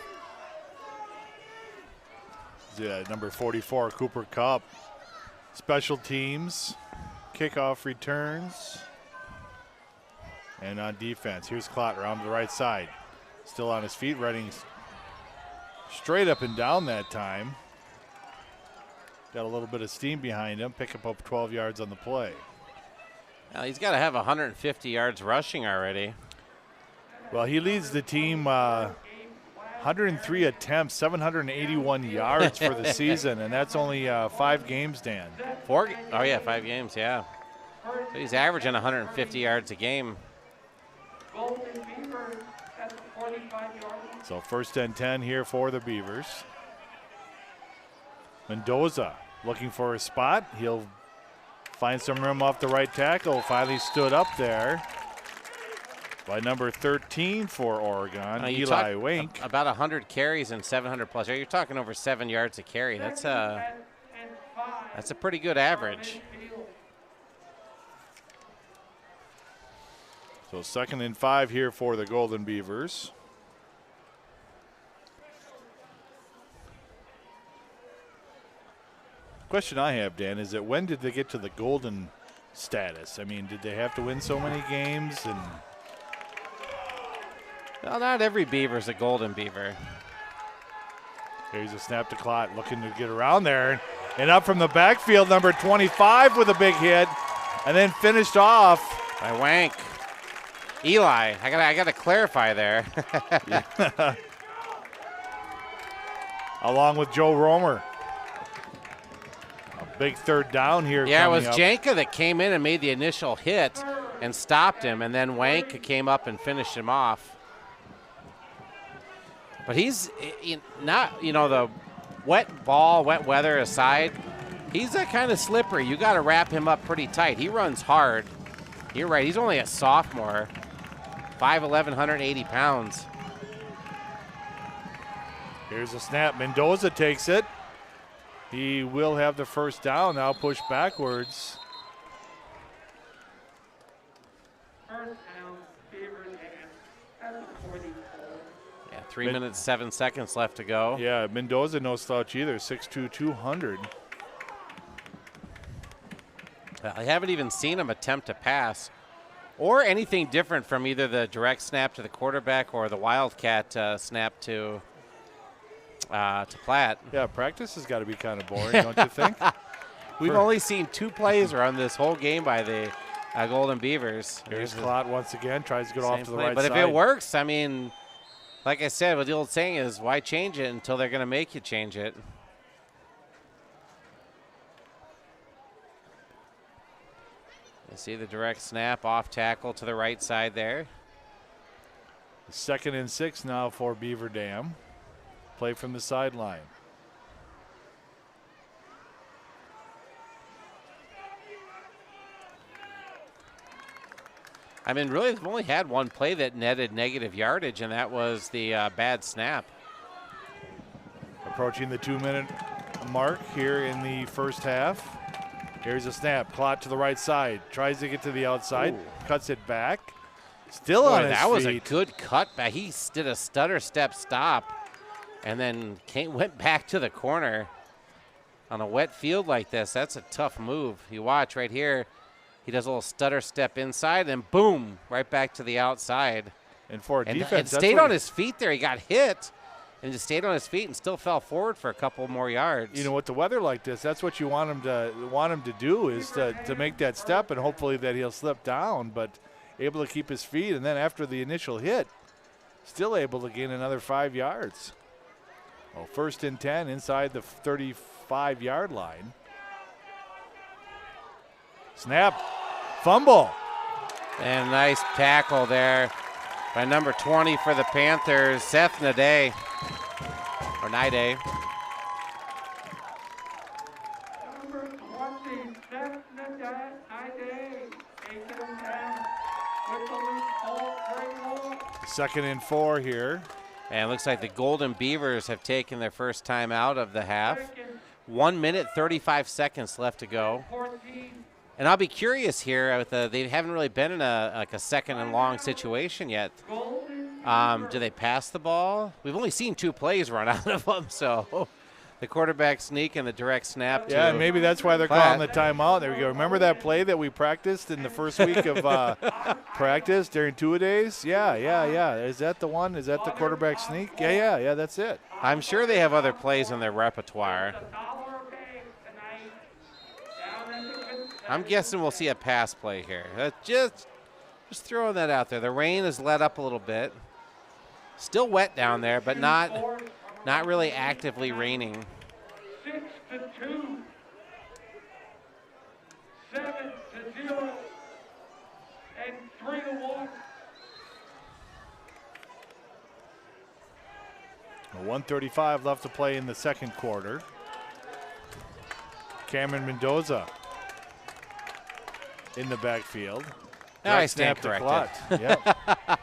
Yeah, number 44, Cooper Kupp. Special teams, kickoff returns, and on defense. Here's Klott around to the right side. Still on his feet, running straight up and down that time. Got a little bit of steam behind him. Pick up 12 yards on the play. Now he's got to have 150 yards rushing already. Well, he leads the team 103 attempts, 781 yards for the season, and that's only 5 games, Dan. 5 games, yeah. So he's averaging 150 yards a game. So 1st and 10 here for the Beavers. Mendoza looking for a spot. He'll find some room off the right tackle. Finally stood up there by number 13 for Oregon, Eli Wink. About 100 carries and 700 plus. You're talking over 7 yards a carry. That's a pretty good average. So 2nd and 5 here for the Golden Beavers. Question I have, Dan, is that when did they get to the golden status? I mean, did they have to win so many games? And well, not every Beaver's a Golden Beaver. Here's a snap to Klott, looking to get around there. And up from the backfield, number 25 with a big hit, and then finished off by Wank. Eli, I gotta clarify there. Along with Joe Romer. A big 3rd down here. Yeah, it was Janka that came in and made the initial hit and stopped him, and then Wank came up and finished him off. But he's not, the wet weather aside, he's that kind of slippery. You got to wrap him up pretty tight. He runs hard. You're right. He's only a sophomore, 5'11", 180 pounds. Here's a snap. Mendoza takes it. He will have the 1st down. Now push backwards. Yeah, 3 minutes, 7 seconds left to go. Yeah, Mendoza no slouch either, 6'2", 200. I haven't even seen him attempt to pass or anything different from either the direct snap to the quarterback or the Wildcat snap to Platt. Yeah, practice has got to be kind of boring, don't you think? We've only seen 2 plays run this whole game by the Golden Beavers. Here's Klott once again, tries to get off to the right but side. But if it works, I mean, like I said, what the old saying is, why change it until they're going to make you change it? You see the direct snap off tackle to the right side there. 2nd and 6 now for Beaver Dam. Play from the sideline. I mean, really, they've only had one play that netted negative yardage, and that was the bad snap. Approaching the 2-minute mark here in the 1st half. Here's a snap. Klott to the right side. Tries to get to the outside. Ooh. Cuts it back. Still on his feet. That was a good cut back. He did a stutter step stop and then went back to the corner on a wet field like this. That's a tough move. You watch right here. He does a little stutter step inside and boom, right back to the outside. And for a defense, and stayed on his feet there. He got hit and just stayed on his feet and still fell forward for a couple more yards. You know, with the weather like this, that's what you want him to do is to make that step, and hopefully that he'll slip down, but able to keep his feet, and then after the initial hit, still able to gain another 5 yards. Well, 1st and 10 inside the 35-yard line. Snap, fumble. And a nice tackle there by number 20 for the Panthers, Seth Nade. Or Nide. Number 20, Seth Nide, taking him down with the loose ball, very low. 2nd and 4 here. And it looks like the Golden Beavers have taken their first time out of the half. 1 minute, 35 seconds left to go. 14. And I'll be curious here. They haven't really been in a second and long situation yet. Do they pass the ball? We've only seen 2 plays run out of them, so the quarterback sneak and the direct snap. Yeah, and maybe that's why they're Platt. calling the timeout. There we go. Remember that play that we practiced in the first week of practice during two-a-days? Yeah. Is that the one? Is that the quarterback sneak? Yeah, that's it. I'm sure they have other plays in their repertoire. I'm guessing we'll see a pass play here. Just throwing that out there. The rain has let up a little bit. Still wet down there, but not really actively raining. 6-2, 7-0, and 3-1. 1:35 left to play in the second quarter. Cameron Mendoza in the backfield. I Right stand snap to corrected. Klott.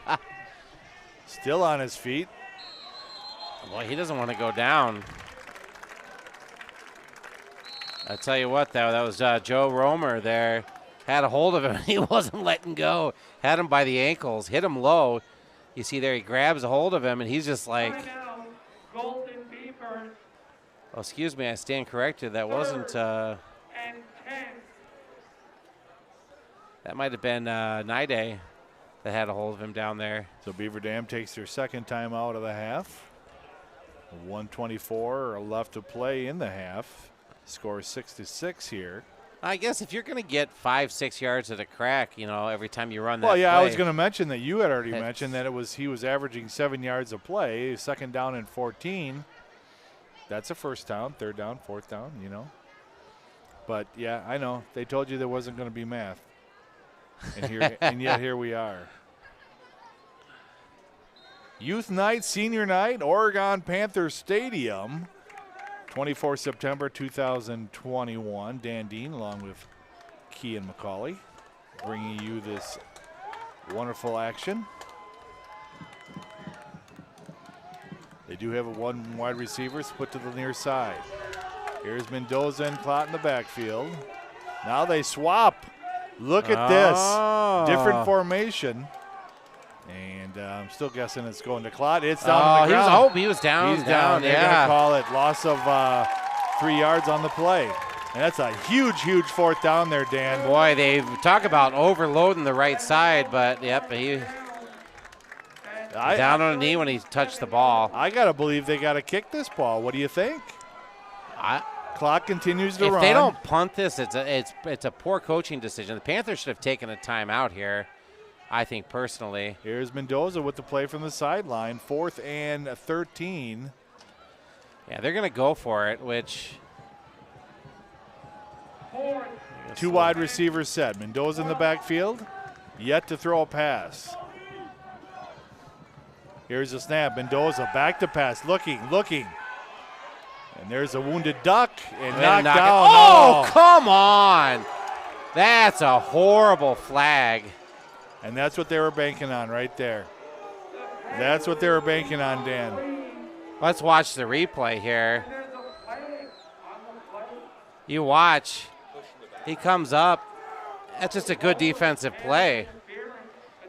Yep. Still on his feet. Boy, he doesn't want to go down. I tell you what, though, that was Joe Romer there. Had a hold of him. He wasn't letting go. Had him by the ankles. Hit him low. You see there, he grabs a hold of him, and he's just like, Timeout, Golden Beavers, oh, excuse me, I stand corrected. That wasn't, and 10. that might have been Nide that had a hold of him down there. So Beaver Dam takes their second time out of the half. 1:24 left to play in the half. Score 6-6 here. I guess if you're going to get 5-6 yards at a crack, every time you run that Well, yeah, play, I was going to mention that you had already It's- mentioned that he was averaging 7 yards a play, 2nd down and 14. That's a first down, 3rd down, 4th down, But yeah, I know they told you there wasn't going to be math, and yet here we are. Youth Night, Senior Night, Oregon Panthers Stadium, 24 September 2021. Dan Dean along with Kean McCauley bringing you this wonderful action. They do have a 1 wide receiver split to the near side. Here's Mendoza and Klott in the backfield. Now they swap. Look at this. Different formation. And I'm still guessing it's going to Klott. It's down to the ground. He was down. He's down. They're going to Yeah. call it loss of 3 yards on the play. And that's a huge 4th down there, Dan. Boy, they talk about overloading the right side, but yep, he down on a knee when he touched the ball. I got to believe they got to kick this ball. What do you think? Clock continues to run. If they don't punt this, it's a poor coaching decision. The Panthers should have taken a timeout here, I think, personally. Here's Mendoza with the play from the sideline. 4th and 13. Yeah, they're going to go for it, which... 2 wide receivers set. Mendoza in the backfield, yet to throw a pass. Here's a snap. Mendoza back to pass, looking. And there's a wounded duck and knocked down. Oh, come on. That's a horrible flag. And that's what they were banking on right there. That's what they were banking on, Dan. Let's watch the replay here. You watch. He comes up. That's just a good defensive play.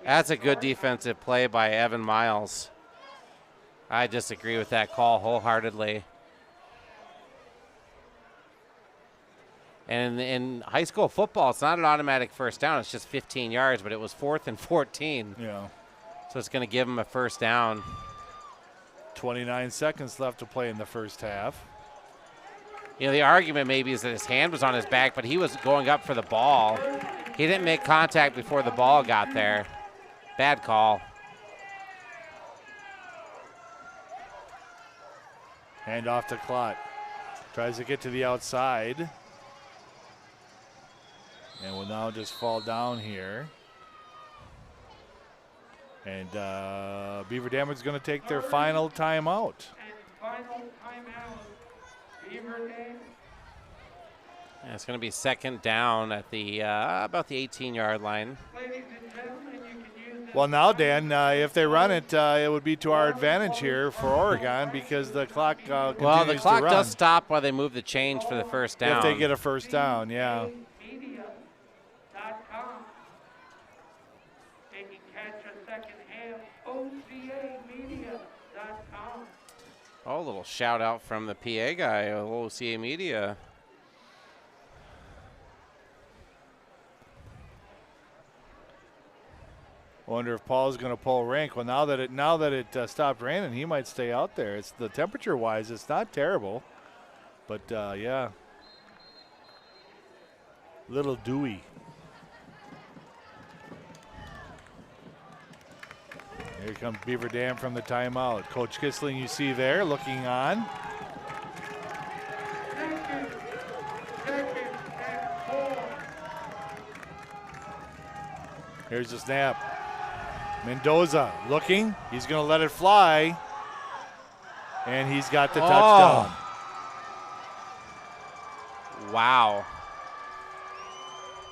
That's a good defensive play by Evan Miles. I disagree with that call wholeheartedly. And in high school football, it's not an automatic first down. It's just 15 yards, but it was 4th and 14. Yeah. So it's going to give him a first down. 29 seconds left to play in the first half. The argument maybe is that his hand was on his back, but he was going up for the ball. He didn't make contact before the ball got there. Bad call. Hand off to Klott. Tries to get to the outside. And will now just fall down here. And Beaver Dam is going to take their final timeout. And final timeout, Beaver Dam. Yeah, it's going to be second down at the about the 18-yard line. Ladies and gentlemen, you can use this. Well, now, Dan, if they run it, it would be to our advantage here for Oregon because the clock continues to run. Well, the clock does stop while they move the change for the first down. If they get a first down, yeah. Media.com. They can catch a second half. OCAmedia.com. Oh, a little shout out from the PA guy, OCA Media. I wonder if Paul's going to pull rank. Well, now that it stopped raining, he might stay out there. It's the temperature-wise, it's not terrible, but yeah, little dewy. Here comes Beaver Dam from the timeout. Coach Kissling, you see there, looking on. Second and 4. Here's the snap. Mendoza looking. He's going to let it fly. And he's got the touchdown. Wow.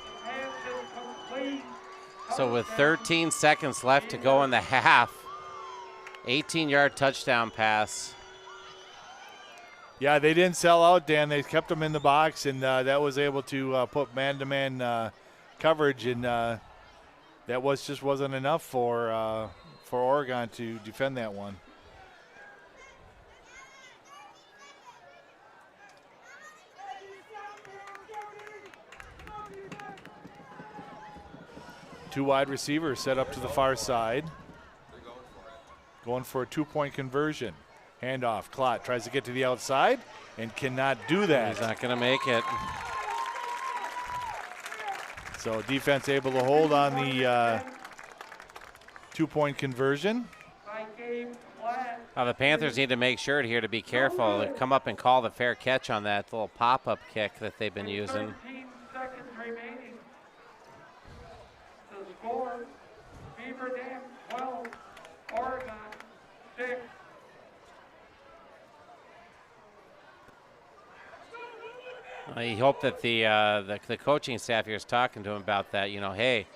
The pass is complete. So with 13 seconds left to go in the half, 18-yard touchdown pass. Yeah, they didn't sell out, Dan. They kept them in the box, and that was able to put man-to-man coverage, and that wasn't enough for Oregon to defend that one. Two wide receivers set up to the far side. Going for a two-point conversion. Handoff. Klott tries to get to the outside and cannot do that. He's not going to make it. So defense able to hold on the two-point conversion. The Panthers need to make sure here to be careful. To come up and call the fair catch on that little pop-up kick that they've been using. 13 seconds remaining. The score, Beaver Dam 12, Oregon 6. I hope that the coaching staff here is talking to him about that. You know, hey,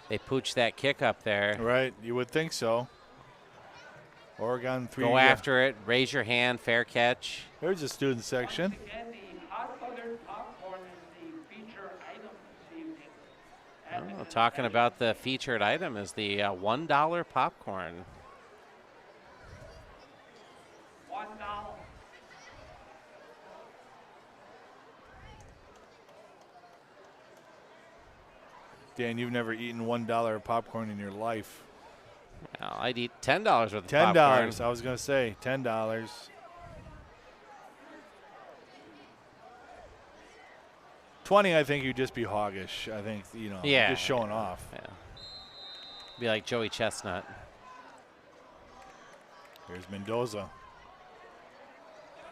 they pooched that kick up there. Right, you would think so. Oregon 3. Go after it. Raise your hand. Fair catch. There's the student section. Again, the hot buttered popcorn is the feature item this evening. Talking about the featured item is the $1 popcorn. $1. Dan, you've never eaten $1 popcorn in your life. Well, I'd eat $10 worth of $10. popcorn. I was going to say $10. $20, I think you'd just be hoggish. I think, just showing off. Yeah. Be like Joey Chestnut. Here's Mendoza.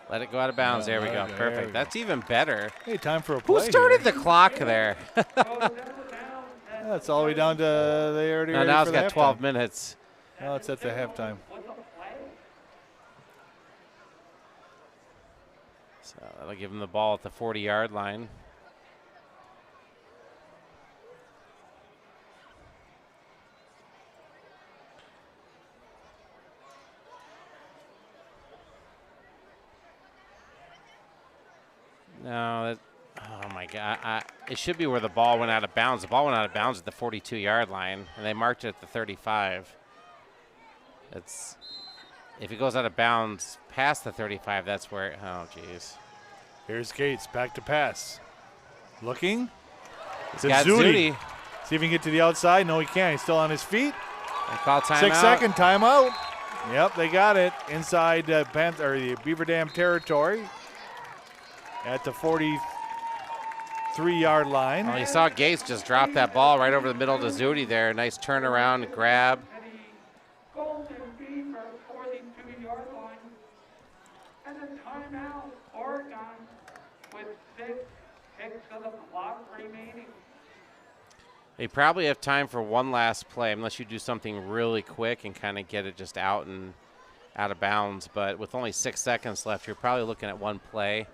Let it go out of bounds. There we go. Perfect. That's even better. Hey, time for a play. Who started here. the clock there? That's all the way down to they already. No, ready now for it's the got 12 halftime. minutes. No, it's at the halftime. So that'll give him the ball at the 40-yard line. No, oh my God. It should be where the ball went out of bounds. The ball went out of bounds at the 42-yard line, and they marked it at the 35. If it goes out of bounds past the 35, that's where, oh, geez. Here's Gates, back to pass. Looking. He's got Zudi. See if he can get to the outside. No, he can't. He's still on his feet. They call timeout. 6-second timeout. Yep, they got it inside the Beaver Dam territory at the 43-yard line. Well, you saw Gates just drop that ball right over the middle to Zudi there. Nice turnaround, grab. Golden Beaver 42-yard line. And a timeout, Oregon, with 6 ticks of the clock remaining. They probably have time for one last play unless you do something really quick and kind of get it just out of bounds. But with only 6 seconds left, you're probably looking at one play.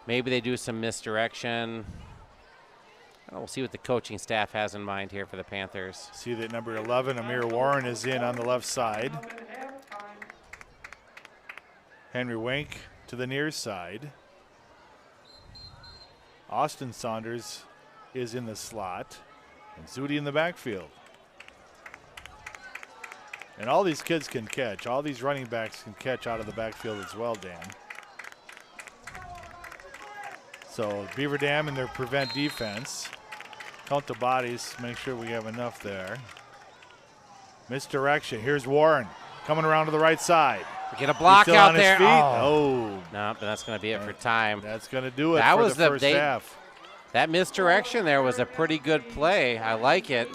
Maybe they do some misdirection. We'll see what the coaching staff has in mind here for the Panthers. See that number 11, Amir Warren, is in on the left side. Henry Wink to the near side. Austin Saunders is in the slot. And Zudi in the backfield. And all these kids can catch. All these running backs can catch out of the backfield as well, Dan. So Beaver Dam in their prevent defense. Count the bodies, make sure we have enough there. Misdirection. Here's Warren coming around to the right side. Get a block He's still out on his there. feet. Oh. Oh. No, but that's going to be it for time. That's going to do it That for was the first half. That misdirection there was a pretty good play. I like it.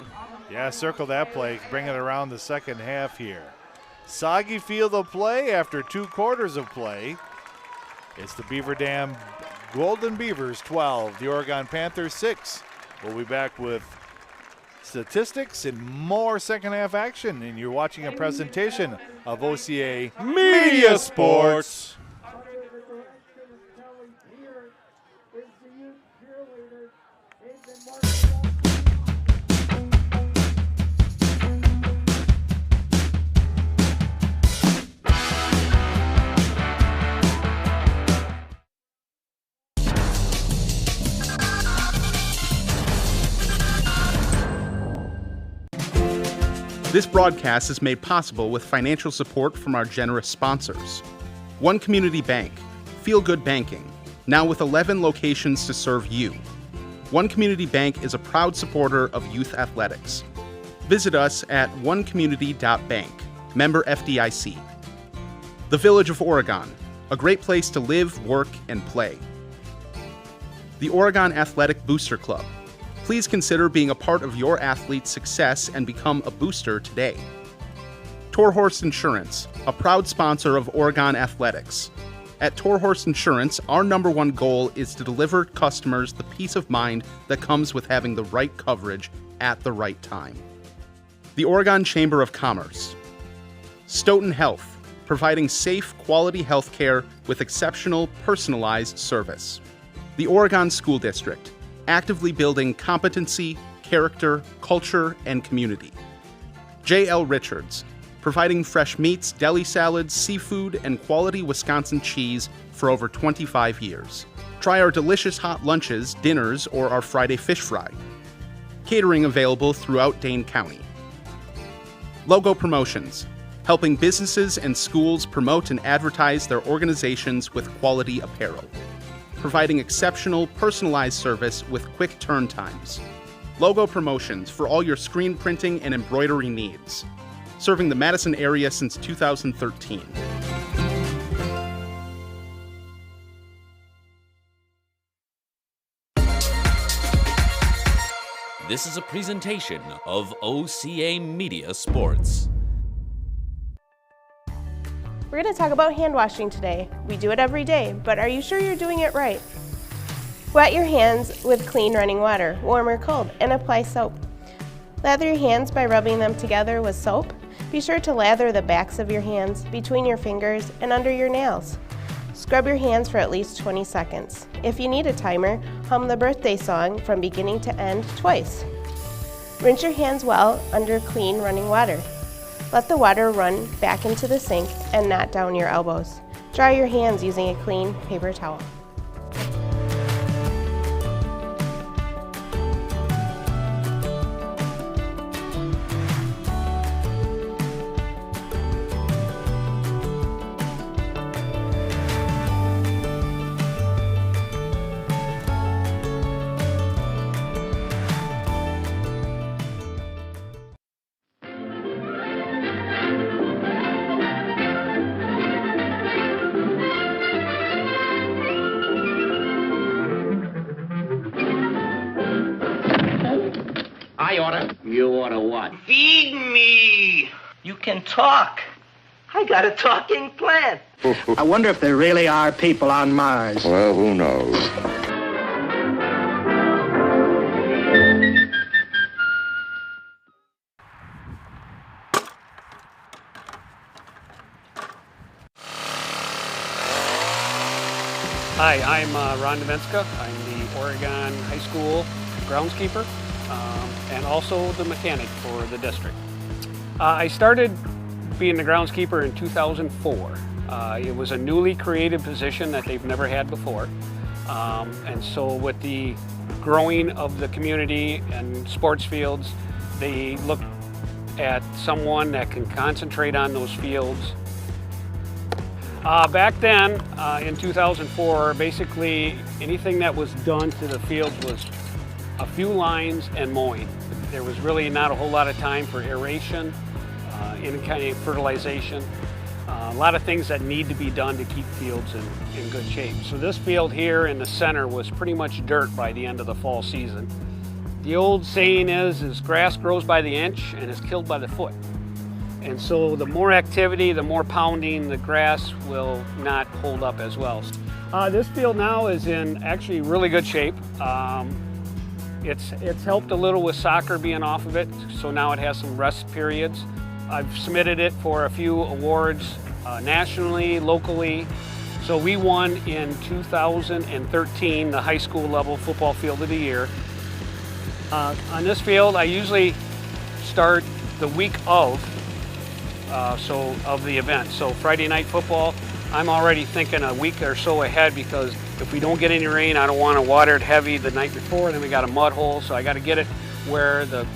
Yeah, circle that play. Bring it around the second half here. Soggy field of play after 2 quarters of play. It's the Beaver Dam Golden Beavers 12, the Oregon Panthers 6. We'll be back with statistics and more second half action. And you're watching a presentation of OCA Media Sports. This broadcast is made possible with financial support from our generous sponsors. One Community Bank, Feel Good Banking, now with 11 locations to serve you. One Community Bank is a proud supporter of youth athletics. Visit us at onecommunity.bank, member FDIC. The Village of Oregon, a great place to live, work, and play. The Oregon Athletic Booster Club. Please consider being a part of your athlete's success and become a booster today. Toro Horse Insurance, a proud sponsor of Oregon Athletics. At Toro Horse Insurance, our #1 goal is to deliver customers the peace of mind that comes with having the right coverage at the right time. The Oregon Chamber of Commerce. Stoughton Health, providing safe, quality health care with exceptional, personalized service. The Oregon School District, actively building competency, character, culture, and community. J.L. Richards, providing fresh meats, deli salads, seafood, and quality Wisconsin cheese for over 25 years. Try our delicious hot lunches, dinners, or our Friday fish fry. Catering available throughout Dane County. Logo Promotions, helping businesses and schools promote and advertise their organizations with quality apparel. Providing exceptional, personalized service with quick turn times. Logo Promotions for all your screen printing and embroidery needs. Serving the Madison area since 2013. This is a presentation of OCA Media Sports. We're going to talk about hand washing today. We do it every day, but are you sure you're doing it right? Wet your hands with clean running water, warm or cold, and apply soap. Lather your hands by rubbing them together with soap. Be sure to lather the backs of your hands, between your fingers, and under your nails. Scrub your hands for at least 20 seconds. If you need a timer, hum the birthday song from beginning to end twice. Rinse your hands well under clean running water. Let the water run back into the sink and not down your elbows. Dry your hands using a clean paper towel. You oughta what? Feed me! You can talk. I got a talking plant. I wonder if there really are people on Mars. Well, who knows? Hi, I'm Ron Devenska. I'm the Oregon High School groundskeeper and also the mechanic for the district. I started being the groundskeeper in 2004. It was a newly created position that they've never had before. And so with the growing of the community and sports fields, they look at someone that can concentrate on those fields. Back then, in 2004, basically anything that was done to the fields was a few lines and mowing. There was really not a whole lot of time for aeration, any kind of fertilization. A lot of things that need to be done to keep fields in good shape. So this field here in the center was pretty much dirt by the end of the fall season. The old saying is grass grows by the inch and is killed by the foot. And so the more activity, the more pounding, the grass will not hold up as well. This field now is in actually really good shape. It's helped a little with soccer being off of it, so now it has some rest periods. I've submitted it for a few awards nationally, locally. So we won in 2013 the high school level football field of the year. On this field, I usually start the week of the event. So Friday night football, I'm already thinking a week or so ahead, because if we don't get any rain, I don't want to water it heavy the night before. Then we got a mud hole, so I got to get it where the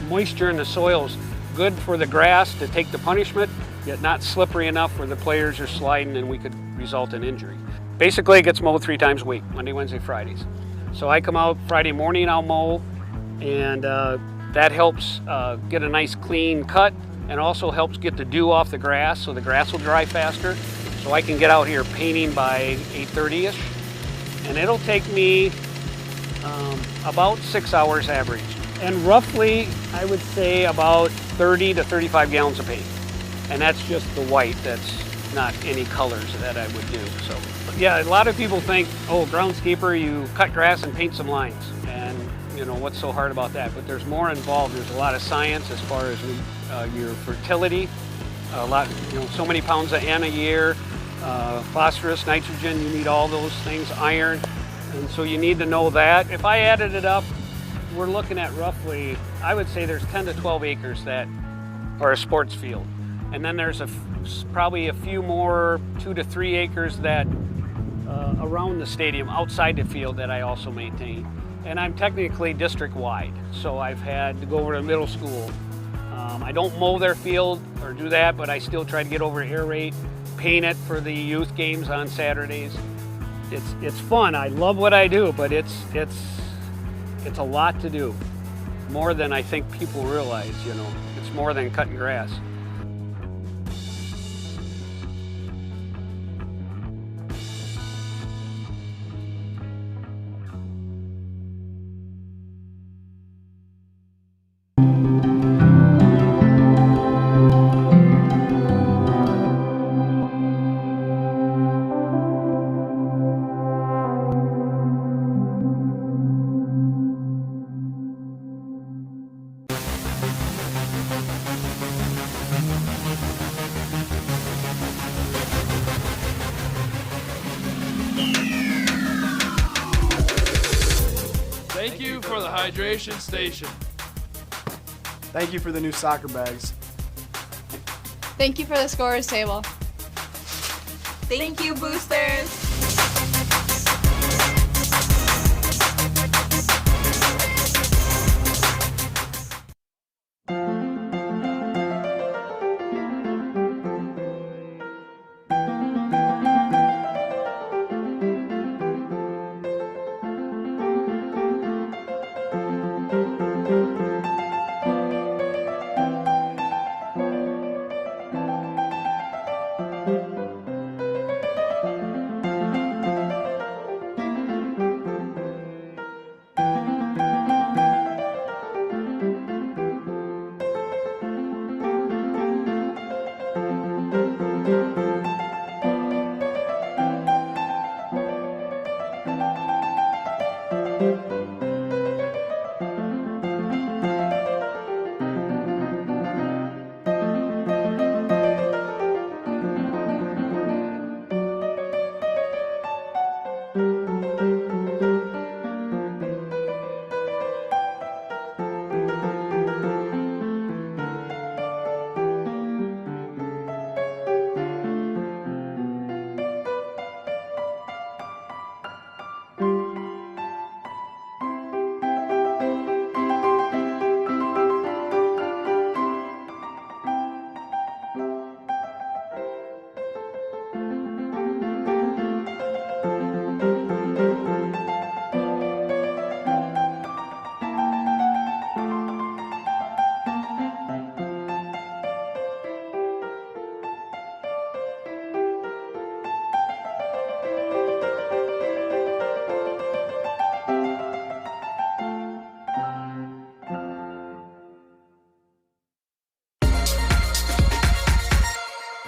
moisture in the soil is good for the grass to take the punishment, yet not slippery enough where the players are sliding and we could result in injury. Basically, it gets mowed 3 times a week, Monday, Wednesday, Fridays. So I come out Friday morning, I'll mow, and that helps get a nice clean cut, and also helps get the dew off the grass, so the grass will dry faster. So I can get out here painting by 8:30ish, and it'll take me about 6 hours average. And roughly, I would say about 30 to 35 gallons of paint. And that's just the white, that's not any colors that I would do. So yeah, a lot of people think, oh, groundskeeper, you cut grass and paint some lines. And you know, what's so hard about that? But there's more involved. There's a lot of science as far as your fertility. A lot, you know, so many pounds of N a year, phosphorus, nitrogen, you need all those things, iron. And so you need to know that. If I added it up, we're looking at roughly, I would say there's 10 to 12 acres that are a sports field. And then there's probably a few more 2 to 3 acres that around the stadium, outside the field, that I also maintain. And I'm technically district-wide, so I've had to go over to middle school. I don't mow their field or do that, but I still try to get over to aerate, paint it for the youth games on Saturdays. It's fun. I love what I do, but it's a lot to do. More than I think people realize, you know. It's more than cutting grass. Thank you for the hydration station. Thank you for the new soccer bags. Thank you for the scorer's table. Thank you, boosters.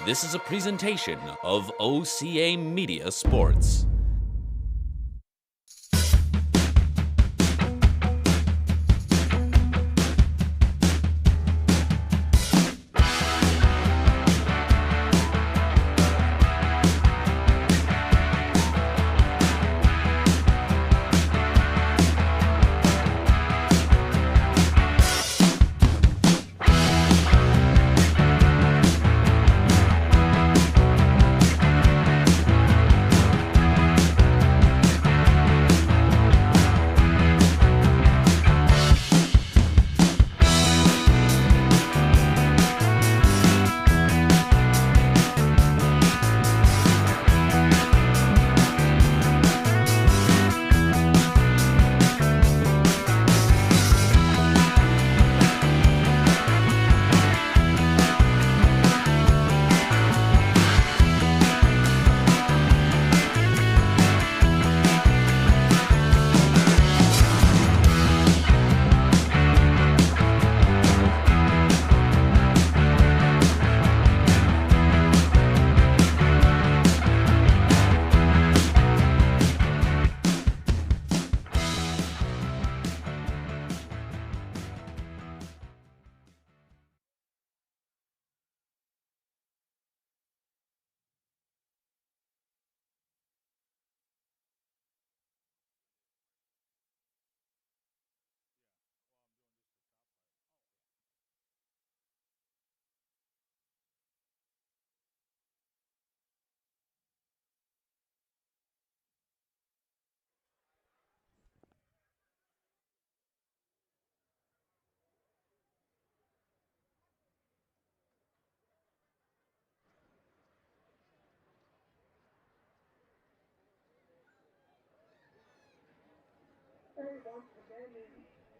This is a presentation of OCA Media Sports.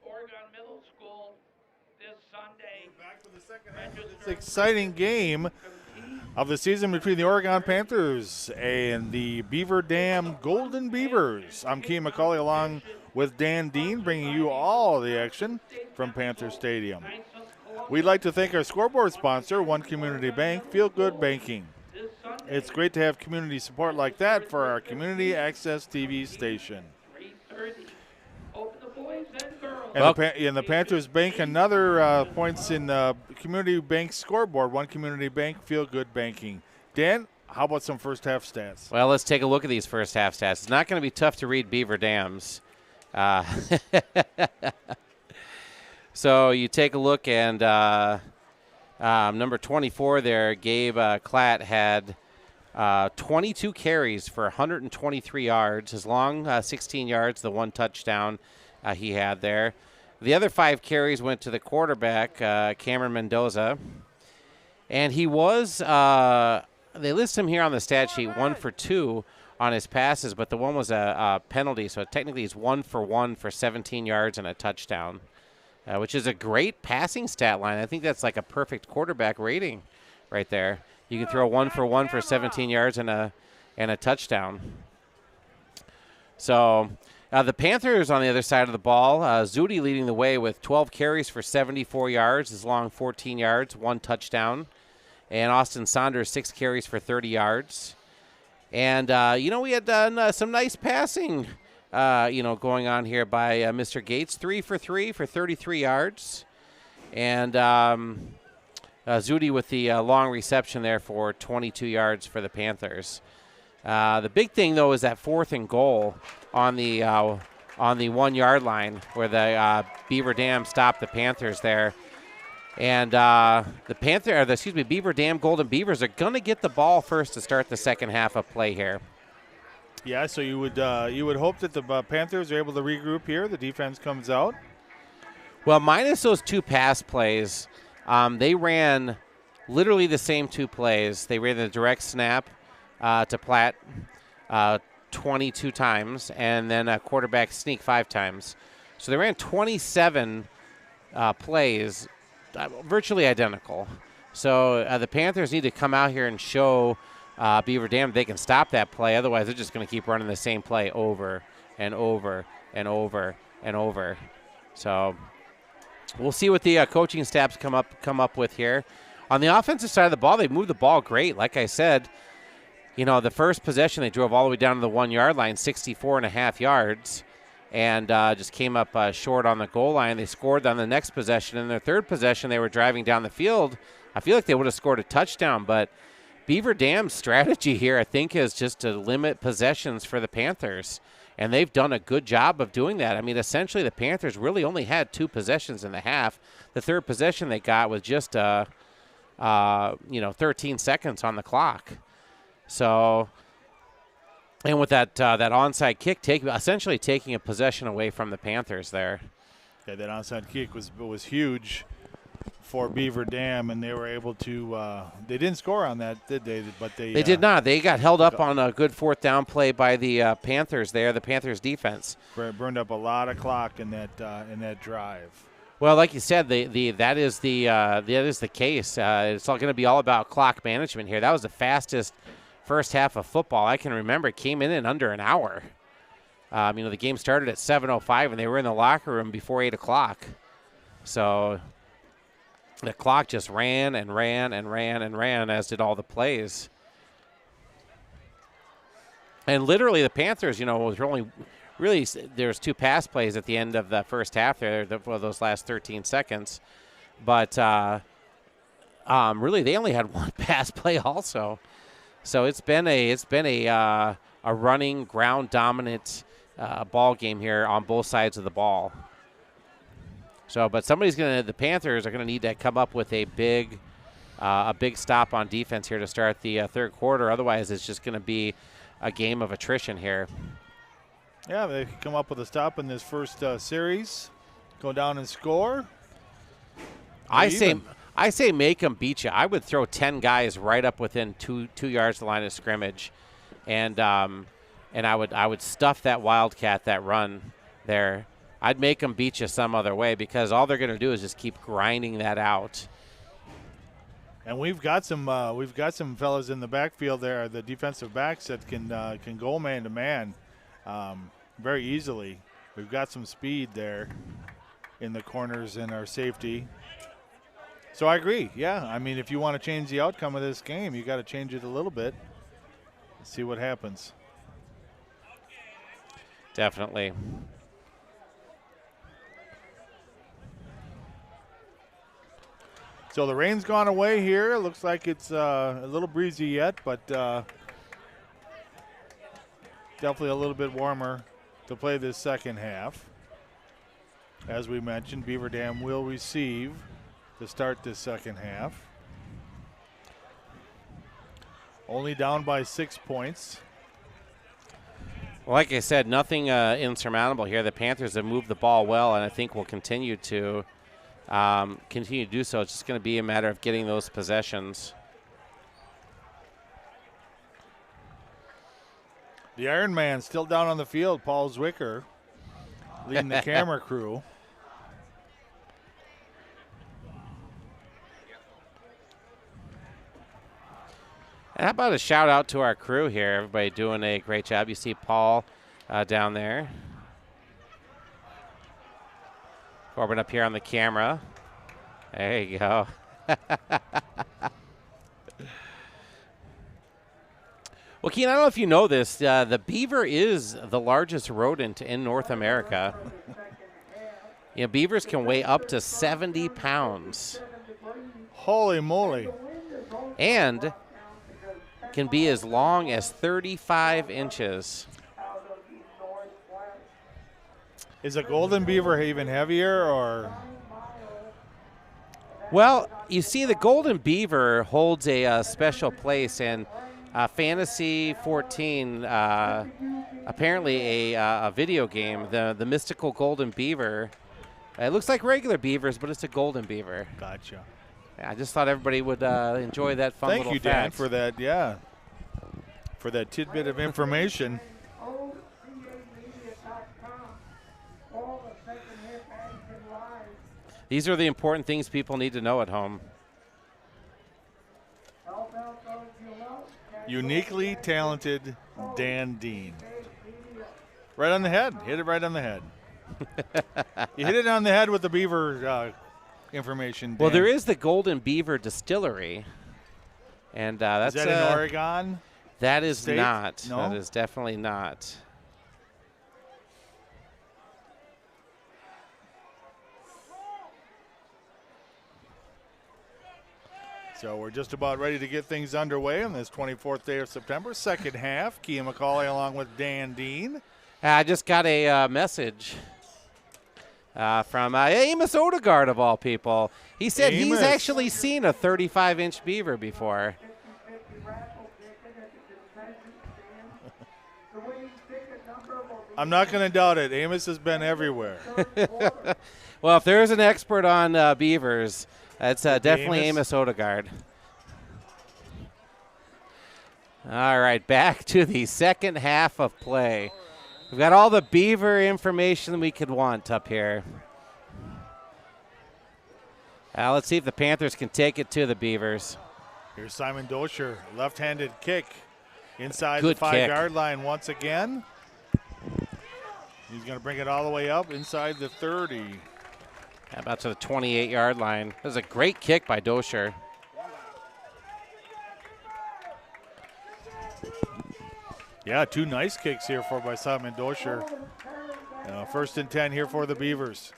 Oregon Middle School this Sunday. Back for the second half of this exciting game of the season between the Oregon Panthers and the Beaver Dam Golden Beavers. I'm Keem McCauley along with Dan Dean, bringing you all the action from Panther Stadium. We'd like to thank our scoreboard sponsor, One Community Bank, Feel Good Banking. It's great to have community support like that for our community access TV station. And the Panthers bank another points in the Community Bank scoreboard. One Community Bank, Feel Good Banking. Dan, how about some first half stats? Well, let's take a look at these first half stats. It's not going to be tough to read Beaver Dam's. So you take a look, and number 24 there, Gabe Klatt, had 22 carries for 123 yards. His long 16 yards, the one touchdown he had there. The other 5 carries went to the quarterback, Cameron Mendoza. And he was, they list him here on the stat sheet, 1 for 2 on his passes, but the one was a penalty, so technically he's 1 for 1 for 17 yards and a touchdown, which is a great passing stat line. I think that's like a perfect quarterback rating right there. You can throw 1 for 1 for 17 yards and a touchdown. So the Panthers on the other side of the ball, Zudi leading the way with 12 carries for 74 yards, his long 14 yards, 1 touchdown. And Austin Saunders, 6 carries for 30 yards. And, we had done some nice passing, going on here by Mr. Gates, 3 for 3 for 33 yards. And Zudi with the long reception there for 22 yards for the Panthers. The big thing, though, is that 4th and goal on the 1 yard line where the Beaver Dam stopped the Panthers there. And Beaver Dam Golden Beavers are going to get the ball first to start the second half of play here. Yeah, so you would hope that the Panthers are able to regroup here. The defense comes out. Well, minus those 2 pass plays, they ran literally the same 2 plays. They ran the direct snap to Platt 22 times, and then a quarterback sneak 5 times. So they ran 27 plays, virtually identical. So the Panthers need to come out here and show Beaver Dam they can stop that play. Otherwise, they're just going to keep running the same play over and over and over and over. So we'll see what the coaching staffs come up with here. On the offensive side of the ball, they moved the ball great. Like I said, the first possession, they drove all the way down to the 1 yard line, 64.5 yards, and just came up short on the goal line. They scored on the next possession. In their third possession, they were driving down the field. I feel like they would have scored a touchdown, but Beaver Dam's strategy here, I think, is just to limit possessions for the Panthers, and they've done a good job of doing that. I mean, essentially, the Panthers really only had 2 possessions in the half. The third possession they got was just 13 seconds on the clock. So, and with that onside kick, essentially taking a possession away from the Panthers there. Yeah, that onside kick was huge for Beaver Dam, and they were able to. They didn't score on that, did they? But they did not. They got held up on a good fourth down play by the Panthers there. The Panthers defense burned up a lot of clock in that drive. Well, like you said, that is the case. It's all going to be all about clock management here. That was the fastest first half of football I can remember. It came in under an hour. The game started at 7:05, and they were in the locker room before 8 o'clock. So the clock just ran and ran and ran and ran, as did all the plays. And literally, the Panthers, was really there's 2 pass plays at the end of the first half there, those last 13 seconds. But really, they only had 1 pass play also. So it's been a running, ground dominant ball game here on both sides of the ball. So, but the Panthers are gonna need to come up with a big stop on defense here to start the third quarter. Otherwise, it's just gonna be a game of attrition here. Yeah, they could come up with a stop in this first series, go down and score. I say make them beat you. I would throw 10 guys right up within two yards of the line of scrimmage, and I would stuff that Wildcat, that run there. I'd make them beat you some other way, because all they're going to do is just keep grinding that out. And we've got some fellas in the backfield there, the defensive backs that can go man to man very easily. We've got some speed there in the corners and our safety. So I agree. Yeah, I mean, if you want to change the outcome of this game, you got to change it a little bit. Let's see what happens. Definitely. So the rain's gone away here. Looks like it's a little breezy yet, but definitely a little bit warmer to play this second half. As we mentioned, Beaver Dam will receive to start this second half. Only down by 6 points. Well, like I said, nothing insurmountable here. The Panthers have moved the ball well, and I think will continue to do so. It's just going to be a matter of getting those possessions. The Iron Man still down on the field, Paul Zwicker, leading the camera crew. And how about a shout out to our crew here? Everybody doing a great job. You see Paul down there. Corbin up here on the camera. There you go. Well, Keen, I don't know if you know this. The beaver is the largest rodent in North America. Beavers can weigh up to 70 pounds. Holy moly. And can be as long as 35 inches. Is a golden beaver even heavier, or? Well, you see, the golden beaver holds a special place in Fantasy 14, apparently a video game, the mystical golden beaver. It looks like regular beavers, but it's a golden beaver. Gotcha. I just thought everybody would enjoy that fun little fact. Thank you, Dan, for that, yeah, for that tidbit of information. These are the important things people need to know at home. Uniquely talented Dan Dean. Right on the head. Hit it right on the head. You hit it on the head with the beaver information, Dan? Well, there is the Golden Beaver Distillery. And that's is that in Oregon? That is State? not. No? That is definitely not. So we're just about ready to get things underway on this 24th day of September, second half. Kia McCauley along with Dan Dean. I just got a message from Amos Odegaard, of all people. He said he's actually seen a 35-inch beaver before. I'm not going to doubt it. Amos has been everywhere. Well, if there's an expert on beavers, that's definitely Amos Odegaard. All right, back to the second half of play. We've got all the beaver information we could want up here. Let's see if the Panthers can take it to the Beavers. Here's Simon Doscher, left-handed kick inside Good the 5-yard kick. line once again. He's going to bring it all the way up inside the 30. About to the 28-yard line. That was a great kick by Doscher. Yeah, two nice kicks here by Simon Doscher. First and 10 here for the Beavers.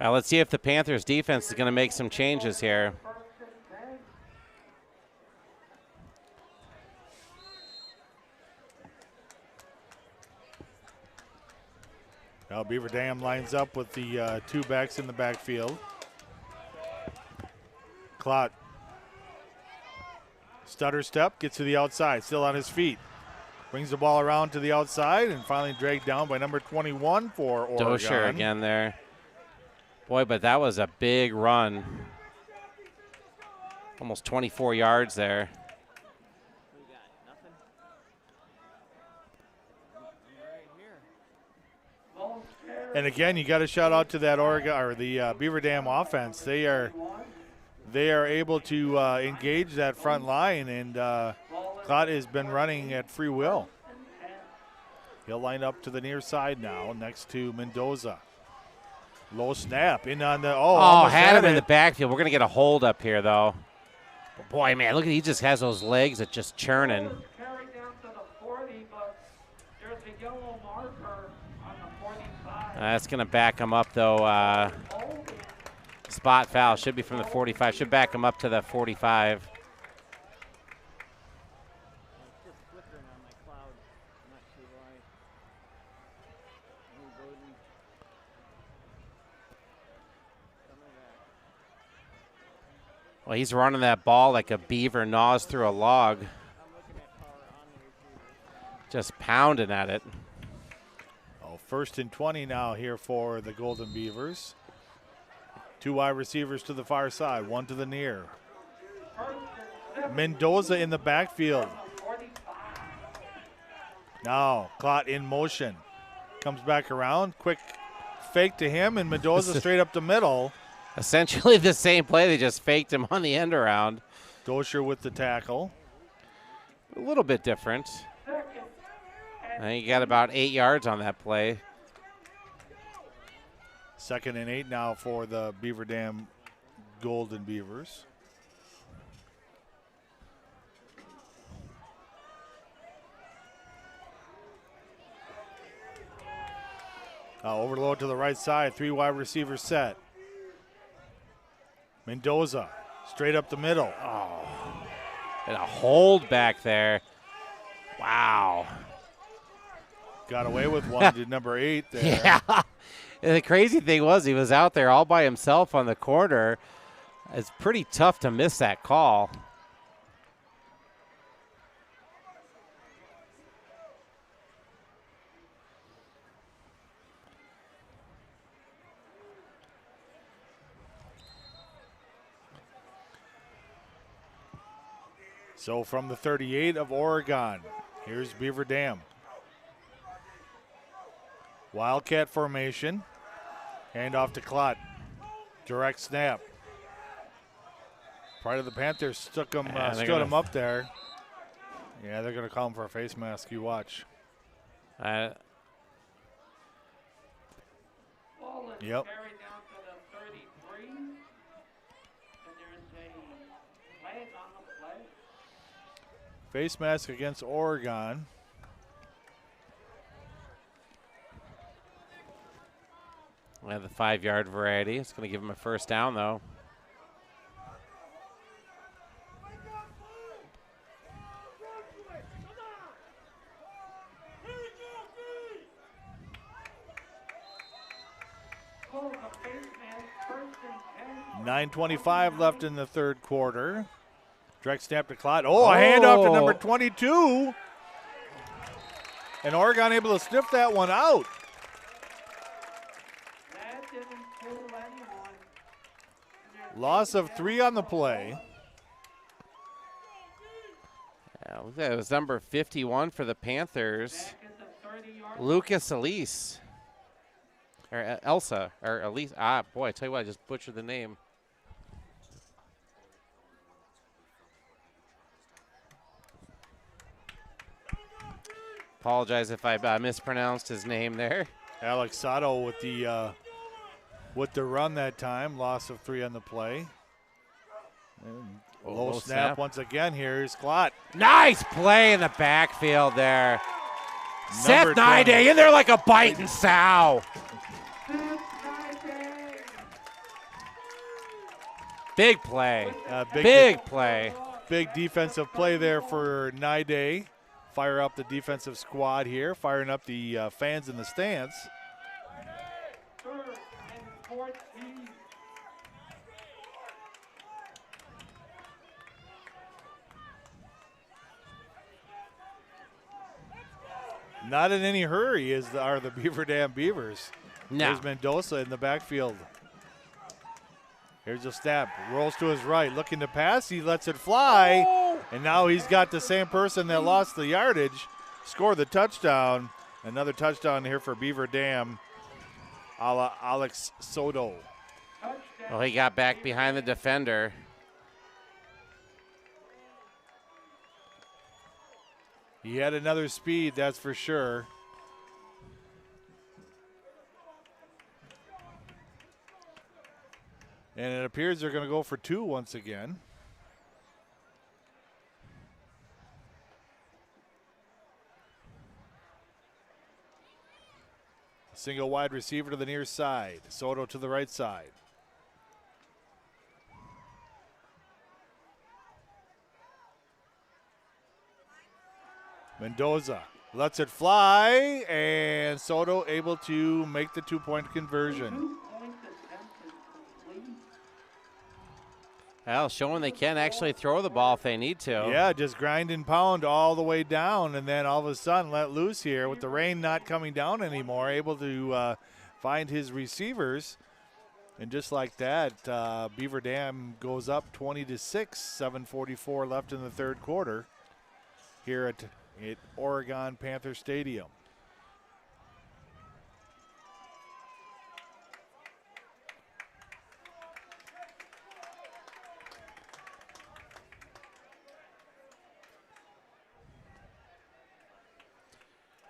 Let's see if the Panthers defense is going to make some changes here. Now Beaver Dam lines up with the two backs in the backfield. Clot. Stutter step, gets to the outside, still on his feet. Brings the ball around to the outside and finally dragged down by number 21 for Oregon. Doscher again there. Boy, but that was a big run. Almost 24 yards there. And again, you got to shout out to that Oregon or the Beaver Dam offense. They are able to engage that front line, and Clot has been running at free will. He'll line up to the near side now, next to Mendoza. Low snap in on the had him in the backfield. We're gonna get a hold up here though. But boy, man, look at he just has those legs that just churning. Carried down to the 40, but there's a yellow marker on the 45. That's gonna back him up though. Spot foul should be from the 45. Should back him up to the 45. Well, he's running that ball like a beaver gnaws through a log. Just pounding at it. First and 20 now here for the Golden Beavers. Two wide receivers to the far side, one to the near. Mendoza in the backfield. Now, Clot in motion. Comes back around, quick fake to him, and Mendoza straight up the middle. Essentially the same play. They just faked him on the end around. Doscher with the tackle. A little bit different. I think he got about 8 yards on that play. Second and 8 now for the Beaver Dam Golden Beavers. Overload to the right side, three wide receivers set. Mendoza straight up the middle. Oh, and a hold back there. Wow. Got away with one to number 8 there. Yeah. And the crazy thing was he was out there all by himself on the corner. It's pretty tough to miss that call. So from the 38 of Oregon, here's Beaver Dam. Wildcat formation. Hand off to Clot. Direct snap. Part of the Panthers stood him up there. Yeah, they're going to call him for a face mask. You watch. Yep. Face mask against Oregon. We have the 5-yard variety. It's going to give him a first down, though. .9:25 left in the third quarter. Direct snap to Clot. Oh, a handoff to number 22. And Oregon able to sniff that one out. Loss of 3 on the play. Yeah, look at that. It was number 51 for the Panthers. Lucas Elise. Or Elsa. Or Elise. Ah, boy, I tell you what, I just butchered the name. Apologize if I mispronounced his name there. Alex Sato with the run that time. Loss of 3 on the play. And low snap once again. Here's Clot. Nice play in the backfield there. Seth Nide in there like a biting sow. Big play. Big play. Big defensive play there for Nide. Fire up the defensive squad here. Firing up the fans in the stands. Not in any hurry are the Beaver Dam Beavers. No. There's Mendoza in the backfield. Here's a snap. Rolls to his right. Looking to pass. He lets it fly. And now he's got the same person that lost the yardage. Score the touchdown. Another touchdown here for Beaver Dam. Alex Soto. Well, he got back behind the defender. He had another speed, that's for sure. And it appears they're going to go for 2 once again. Single wide receiver to the near side. Soto to the right side. Mendoza lets it fly, and Soto able to make the 2-point conversion. Well, showing they can actually throw the ball if they need to. Yeah, just grind and pound all the way down, and then all of a sudden let loose here with the rain not coming down anymore, able to find his receivers. And just like that, Beaver Dam goes up 20-6, 7:44 left in the third quarter here at Oregon Panther Stadium.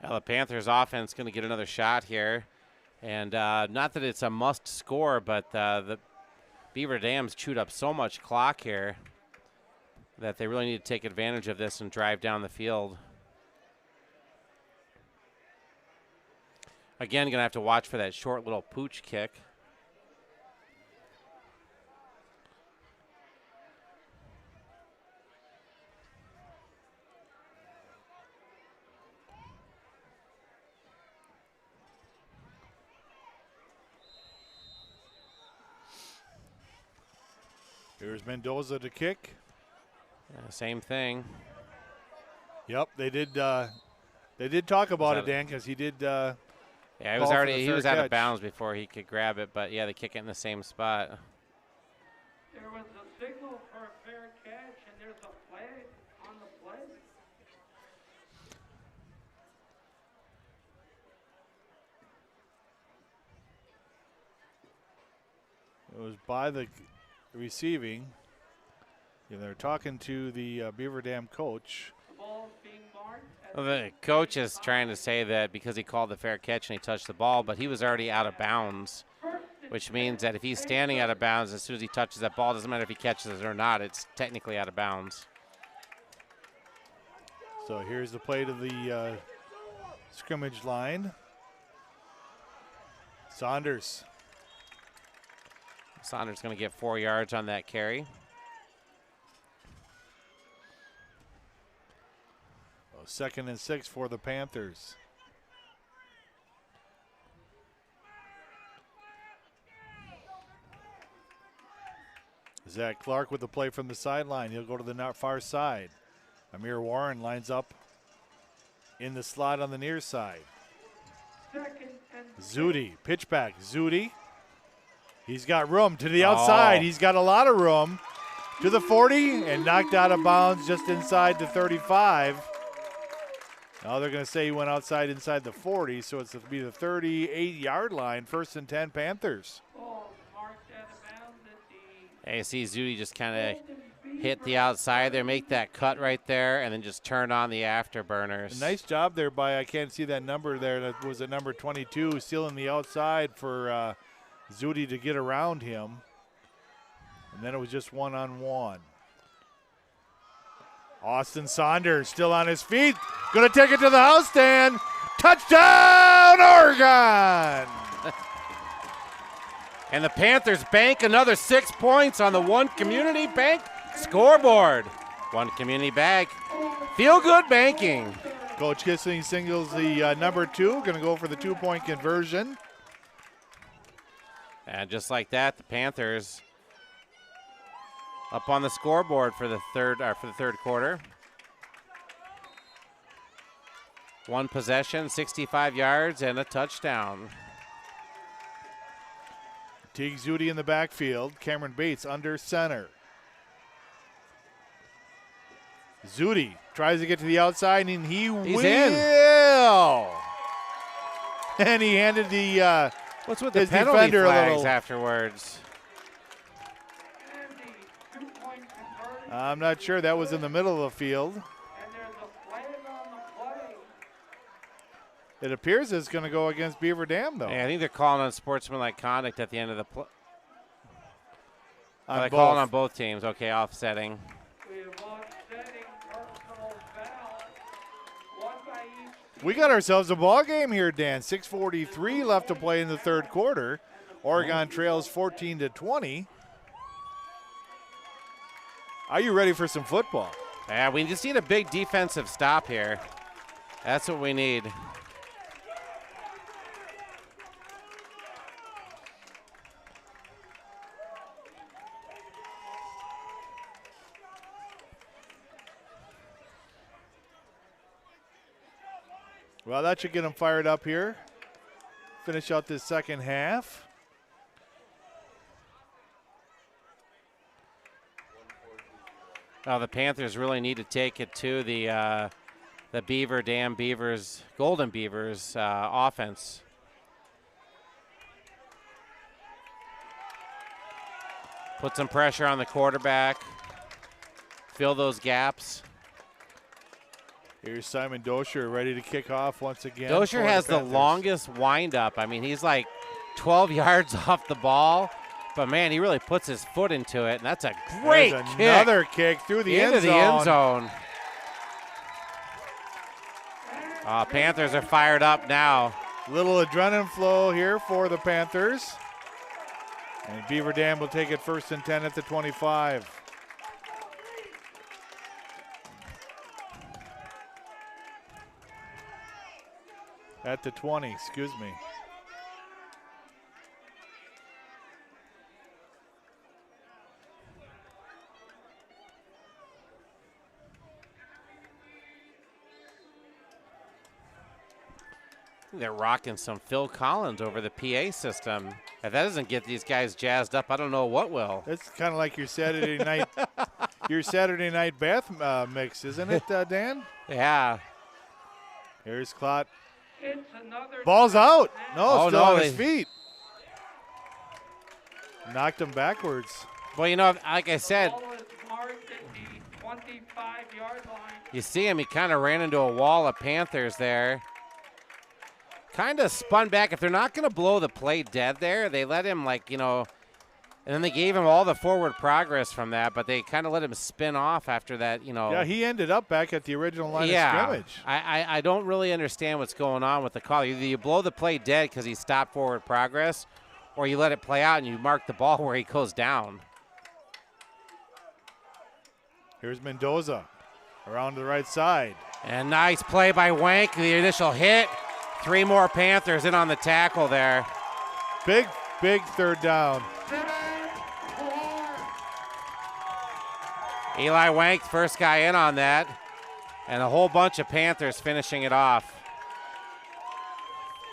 Well, the Panthers offense going to get another shot here. And not that it's a must score, but the Beaver Dam's chewed up so much clock here that they really need to take advantage of this and drive down the field. Again, going to have to watch for that short little pooch kick. Here's Mendoza to kick. Same thing. Yep, they did talk about it, Dan, because he did. Yeah, he was out of bounds before he could grab it, but yeah, they kick it in the same spot. There was a signal for a fair catch, and there's a flag on the play. It was by the receiving. And they're talking to the Beaver Dam coach. Well, the coach is trying to say that because he called the fair catch and he touched the ball, but he was already out of bounds, which means that if he's standing out of bounds, as soon as he touches that ball, doesn't matter if he catches it or not, it's technically out of bounds. So here's the play to the scrimmage line. Saunders going to get 4 yards on that carry. Oh, 2nd and 6 for the Panthers. Zach Clark with the play from the sideline. He'll go to the far side. Amir Warren lines up in the slot on the near side. Zudi, pitch back. Zudi. He's got room to the outside. He's got a lot of room to the 40 and knocked out of bounds just inside the 35. Now they're going to say he went outside inside the 40, so it's going to be the 38-yard line, 1st and 10 Panthers. Hey, see Zudi just kind of hit the outside there, make that cut right there, and then just turn on the afterburners. Nice job there by, I can't see that number there, that was a number 22, sealing the outside for Zudi to get around him. And then it was just one-on-one. Austin Saunders still on his feet. Going to take it to the house stand. Touchdown, Oregon! And the Panthers bank another 6 points on the One Community Bank scoreboard. One Community Bank. Feel good banking. Coach Kissling singles the number 2. Going to go for the 2-point conversion. And just like that, the Panthers up on the scoreboard for the third quarter. 1 possession, 65 yards, and a touchdown. Teague Zudi in the backfield. Cameron Bates under center. Zudi tries to get to the outside, and he's will. In. And he handed the what's with the his penalty defender flags a little afterwards? I'm not sure. That was in the middle of the field. It appears it's going to go against Beaver Dam, though. Yeah, I think they're calling on sportsmanlike conduct at the end of the play. They're both. calling on both teams. Okay, offsetting. We got ourselves a ball game here, Dan. 6:43 left to play in the third quarter. Oregon trails 14-20. Are you ready for some football? Yeah, we just need a big defensive stop here. That's what we need. Well, that should get them fired up here. Finish out this second half. Oh, the Panthers really need to take it to the Beaver Dam Beavers, Golden Beavers offense. Put some pressure on the quarterback. Fill those gaps. Here's Simon Dosher ready to kick off once again. Dosher has the longest windup. I mean, he's like 12 yards off the ball, but man, he really puts his foot into it, and that's a great kick. Another kick through the end zone. Into the end zone. Panthers are fired up now. Little adrenaline flow here for the Panthers. And Beaver Dam will take it 1st and 10 at the 25. At the 20, excuse me. They're rocking some Phil Collins over the PA system. If that doesn't get these guys jazzed up, I don't know what will. It's kind of like your Saturday night, bath mix, isn't it, Dan? Yeah. Here's Klott. Ball's out. No, still on his feet. Knocked him backwards. Well, you know, like I said, you see him, he kind of ran into a wall of Panthers there. Kind of spun back. If they're not going to blow the play dead there, they let him, like, you know, And then they gave him all the forward progress from that, but they kind of let him spin off after that, Yeah, he ended up back at the original line of scrimmage. I don't really understand what's going on with the call. Either you blow the play dead because he stopped forward progress, or you let it play out and you mark the ball where he goes down. Here's Mendoza around to the right side. And nice play by Wank, the initial hit. 3 more Panthers in on the tackle there. Big third down. Eli Wank, first guy in on that. And a whole bunch of Panthers finishing it off.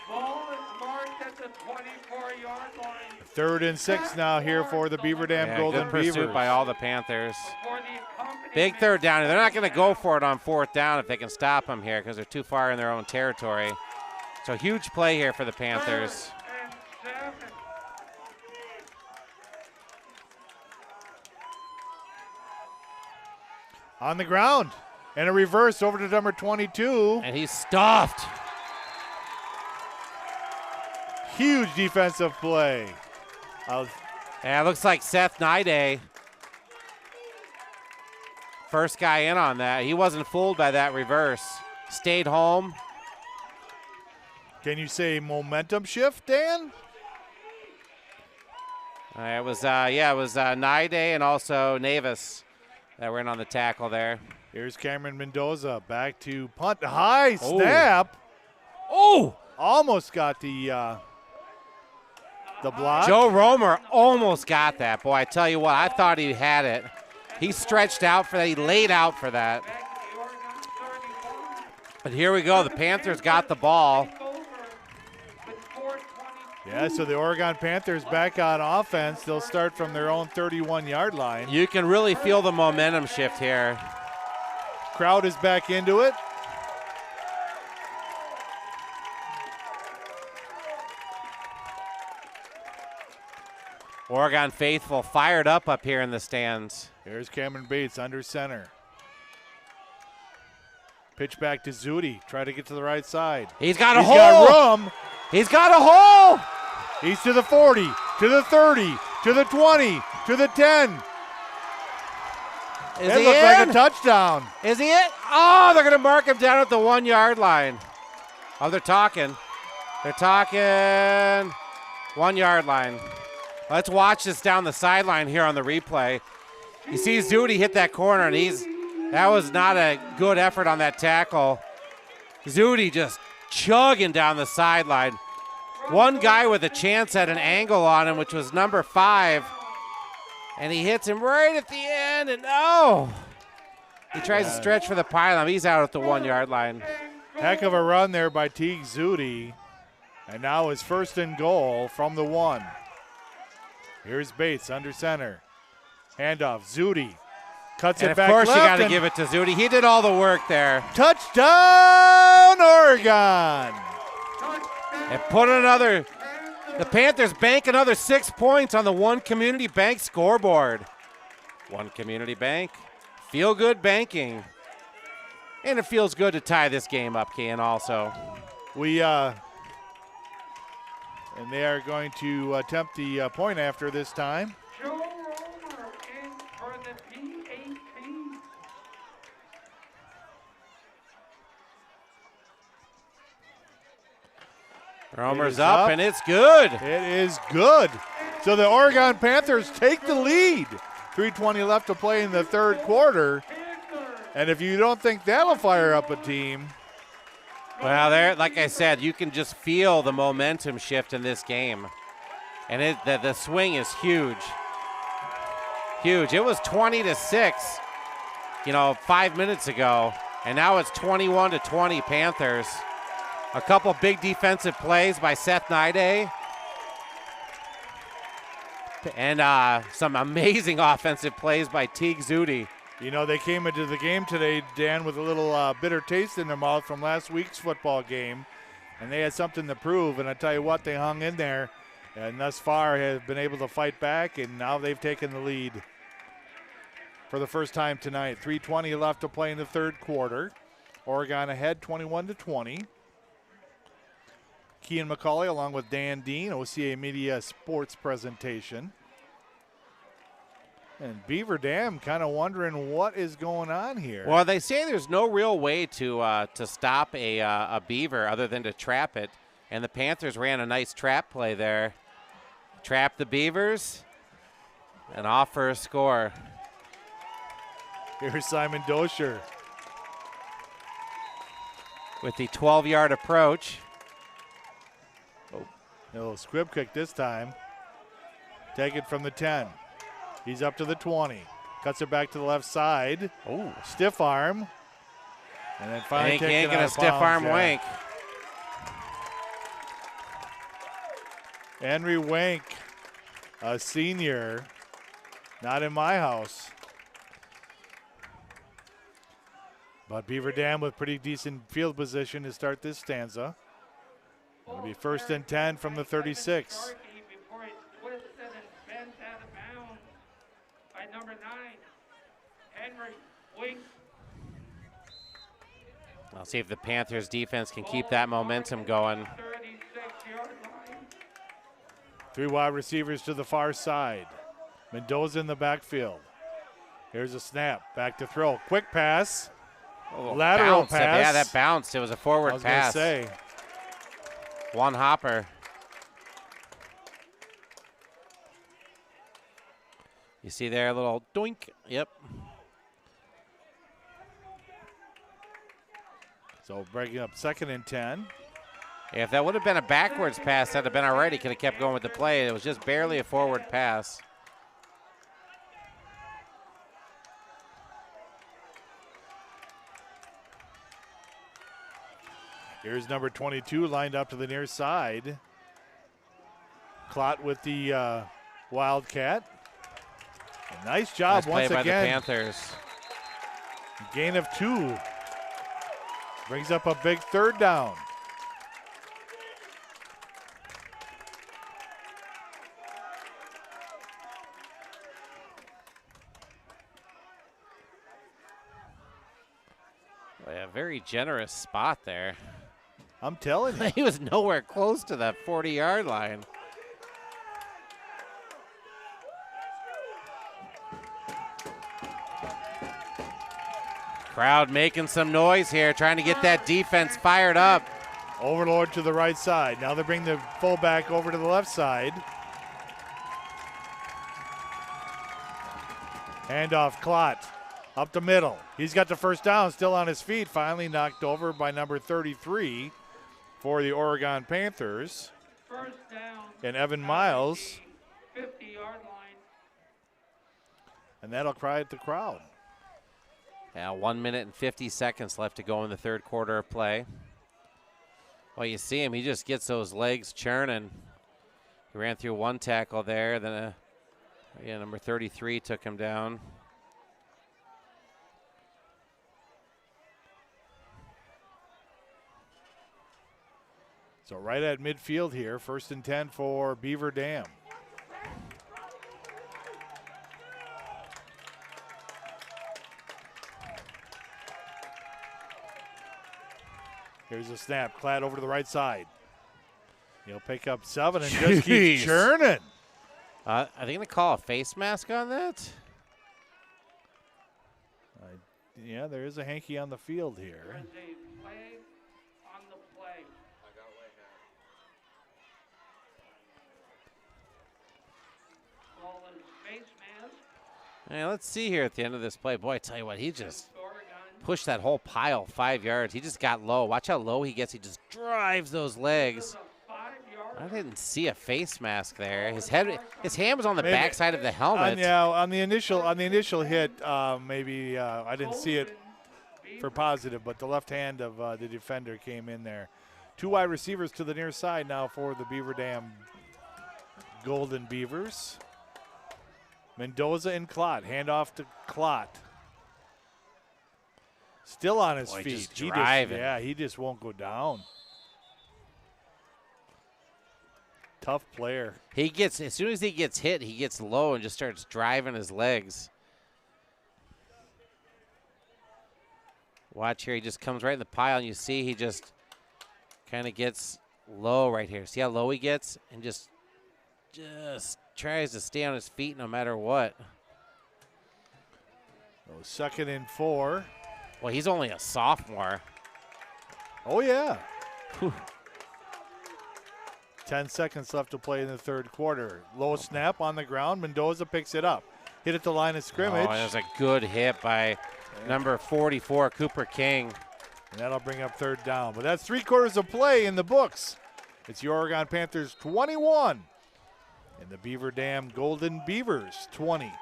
Ball is marked at the 24-yard line. 3rd and 6 now here for the Beaver Dam Golden good pursuit Beavers. by all the Panthers. For the accompaniment Big third down. They're not going to go for it on 4th down if they can stop them here because they're too far in their own territory. So huge play here for the Panthers. and 7. On the ground. And a reverse over to number 22. And he's stuffed. Huge defensive play. Yeah, it looks like Seth Nide. First guy in on that. He wasn't fooled by that reverse. Stayed home. Can you say momentum shift, Dan? It was Nide and also Navis that were in on the tackle there. Here's Cameron Mendoza back to punt. High snap. Oh! Almost got the block. Joe Romer almost got that. Boy, I tell you what, I thought he had it. He stretched out for that. He laid out for that. But here we go. The Panthers got the ball. Yeah, so the Oregon Panthers back on offense. They'll start from their own 31-yard line. You can really feel the momentum shift here. Crowd is back into it. Oregon faithful fired up here in the stands. Here's Cameron Bates under center. Pitch back to Zudi. Try to get to the right side. He's got a hole. Got room. He's got a hole. He's to the 40, to the 30, to the 20, to the 10. Is it he looks in? like a touchdown. Is he it? Oh, they're going to mark him down at the 1-yard line. Oh, they're talking. They're talking 1-yard line. Let's watch this down the sideline here on the replay. You see Zudi hit that corner, and that was not a good effort on that tackle. Zudi just chugging down the sideline. One guy with a chance at an angle on him, which was number 5. And he hits him right at the end, and he tries to stretch for the pylon. He's out at the 1-yard line. Heck of a run there by Teague Zudi. And now his 1st and goal from the 1. Here's Bates under center. Handoff, Zudi. Cuts it back left. Of course you got to give it to Zudi. He did all the work there. Touchdown, Oregon! And the Panthers bank another 6 points on the One Community Bank scoreboard. One Community Bank, feel good banking. And it feels good to tie this game up, Kian, also. And they are going to attempt the point after this time. Joe Romer in for the PAT. Romer's up, and it's good. It is good. So the Oregon Panthers take the lead. 3:20 left to play in the 3rd quarter. And if you don't think that'll fire up a team. Well, like I said, you can just feel the momentum shift in this game. And the swing is huge. Huge. It was 20-6, 5 minutes ago. And now it's 21-20 Panthers. A couple big defensive plays by Seth Nide. And some amazing offensive plays by Teague Zudi. They came into the game today, Dan, with a little bitter taste in their mouth from last week's football game. And they had something to prove. And I tell you what, they hung in there. And thus far have been able to fight back. And now they've taken the lead for the first time tonight. 3:20 left to play in the 3rd quarter. Oregon ahead 21-20. Kean McCauley along with Dan Dean, OCA Media Sports Presentation. And Beaver Dam kind of wondering what is going on here. Well, they say there's no real way to stop a beaver other than to trap it. And the Panthers ran a nice trap play there. Trap the Beavers and off for a score. Here's Simon Dosher with the 12-yard approach. Oh, a little squib kick this time. Take it from the 10. He's up to the 20. Cuts it back to the left side. Oh, stiff arm. And then finally taking ain't gonna stiff arm Wank. Henry Wank, a senior, not in my house. But Beaver Dam with pretty decent field position to start this stanza. It'll be 1st and 10 from the 36. Before it's twisted and bent out of bounds by number 9, Henry Wink. I'll see if the Panthers defense can keep that momentum going. 36-yard line. 3 wide receivers to the far side. Mendoza in the backfield. Here's a snap. Back to throw. Quick pass. Lateral bounce. pass. Yeah, that bounced. It was a forward pass. I was going to say. One hopper. You see there a little doink. Yep. So breaking up 2nd and 10. If that would have been a backwards pass, that'd have been all right. He could have kept going with the play. It was just barely a forward pass. Here's number 22 lined up to the near side. Clot with the Wildcat. A nice job nice once play again. By the Panthers. Gain of 2. Brings up a big 3rd down. A very generous spot there. I'm telling you. He was nowhere close to that 40-yard line. Crowd making some noise here, trying to get that defense fired up. Overlord to the right side. Now they bring the fullback over to the left side. Handoff, Clot. Up the middle. He's got the 1st down, still on his feet. Finally knocked over by number 33 for the Oregon Panthers. 1st down. And Evan Miles. 50-yard line. And that'll cry at the crowd. Yeah, 1 minute and 50 seconds left to go in the 3rd quarter of play. Well, you see him. He just gets those legs churning. He ran through 1 tackle there. Then number 33 took him down. So right at midfield here, 1st and 10 for Beaver Dam. Here's a snap, Clad over to the right side. He'll pick up 7 and just keep churning. Are they going to call a face mask on that? Yeah, there is a hanky on the field here. There is a flag on the play. Call his face mask. Yeah, let's see here at the end of this play. Boy, I tell you what, he just pushed that whole pile 5 yards. He just got low. Watch how low he gets. He just drives those legs. I didn't see a face mask there. His hand was on the backside of the helmet. On the initial hit, maybe I didn't see it for positive, but the left hand of the defender came in there. 2 wide receivers to the near side now for the Beaver Dam Golden Beavers. Mendoza and Clot. Handoff to Clot. Still on his feet. He just won't go down. Tough player. He gets, as soon as he gets hit, he gets low and just starts driving his legs. Watch here, he just comes right in the pile, and you see he just kind of gets low right here. See how low he gets? And just tries to stay on his feet no matter what. So 2nd and 4. Well, he's only a sophomore. Oh, yeah. 10 seconds left to play in the 3rd quarter. Low snap on the ground. Mendoza picks it up. Hit at the line of scrimmage. Oh, that was a good hit by number 44, Cooper King. And that'll bring up 3rd down. But that's 3 quarters of play in the books. It's the Oregon Panthers 21 and the Beaver Dam Golden Beavers 20.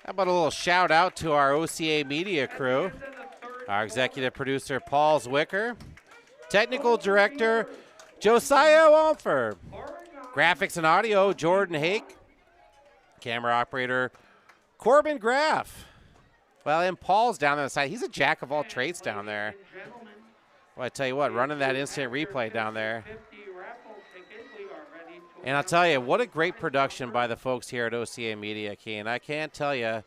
How about a little shout out to our OCA media crew? Our executive producer, Paul Zwicker. Technical director, Josiah Walford. Graphics and audio, Jordan Hake. Camera operator, Corbin Graff. Well, and Paul's down on the side. He's a jack of all trades down there. Well, I tell you what, running that instant replay down there. And I'll tell you, what a great production by the folks here at OCA Media, Keen. I can't tell you,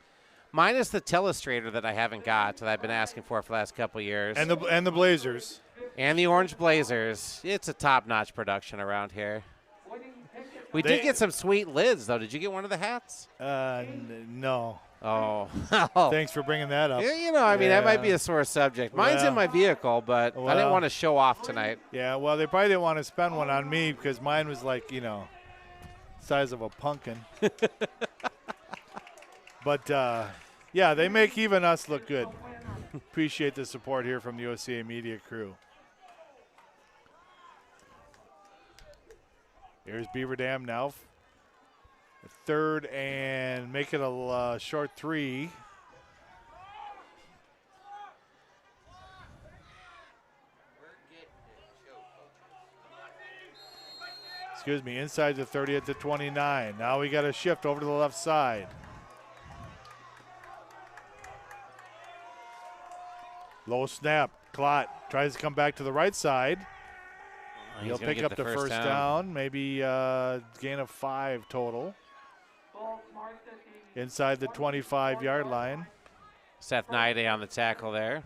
minus the telestrator that I haven't got that I've been asking for the last couple of years. And the Blazers. And the Orange Blazers. It's a top-notch production around here. We did get some sweet lids, though. Did you get one of the hats? No. Oh. Thanks for bringing that up. Yeah, you know, I mean, that might be a sore subject. Mine's in my vehicle, but I didn't want to show off tonight. Yeah, well, they probably didn't want to spend one on me because mine was like, size of a pumpkin. But, yeah, they make even us look good. Appreciate the support here from the OCA media crew. Here's Beaver Dam now. 3rd and make it a short 3. Excuse me, inside the 30 at the 29. Now we got a shift over to the left side. Low snap. Klott tries to come back to the right side. He'll pick up the first down. Maybe gain of 5 total. Inside the 25-yard line. Seth Naide on the tackle there.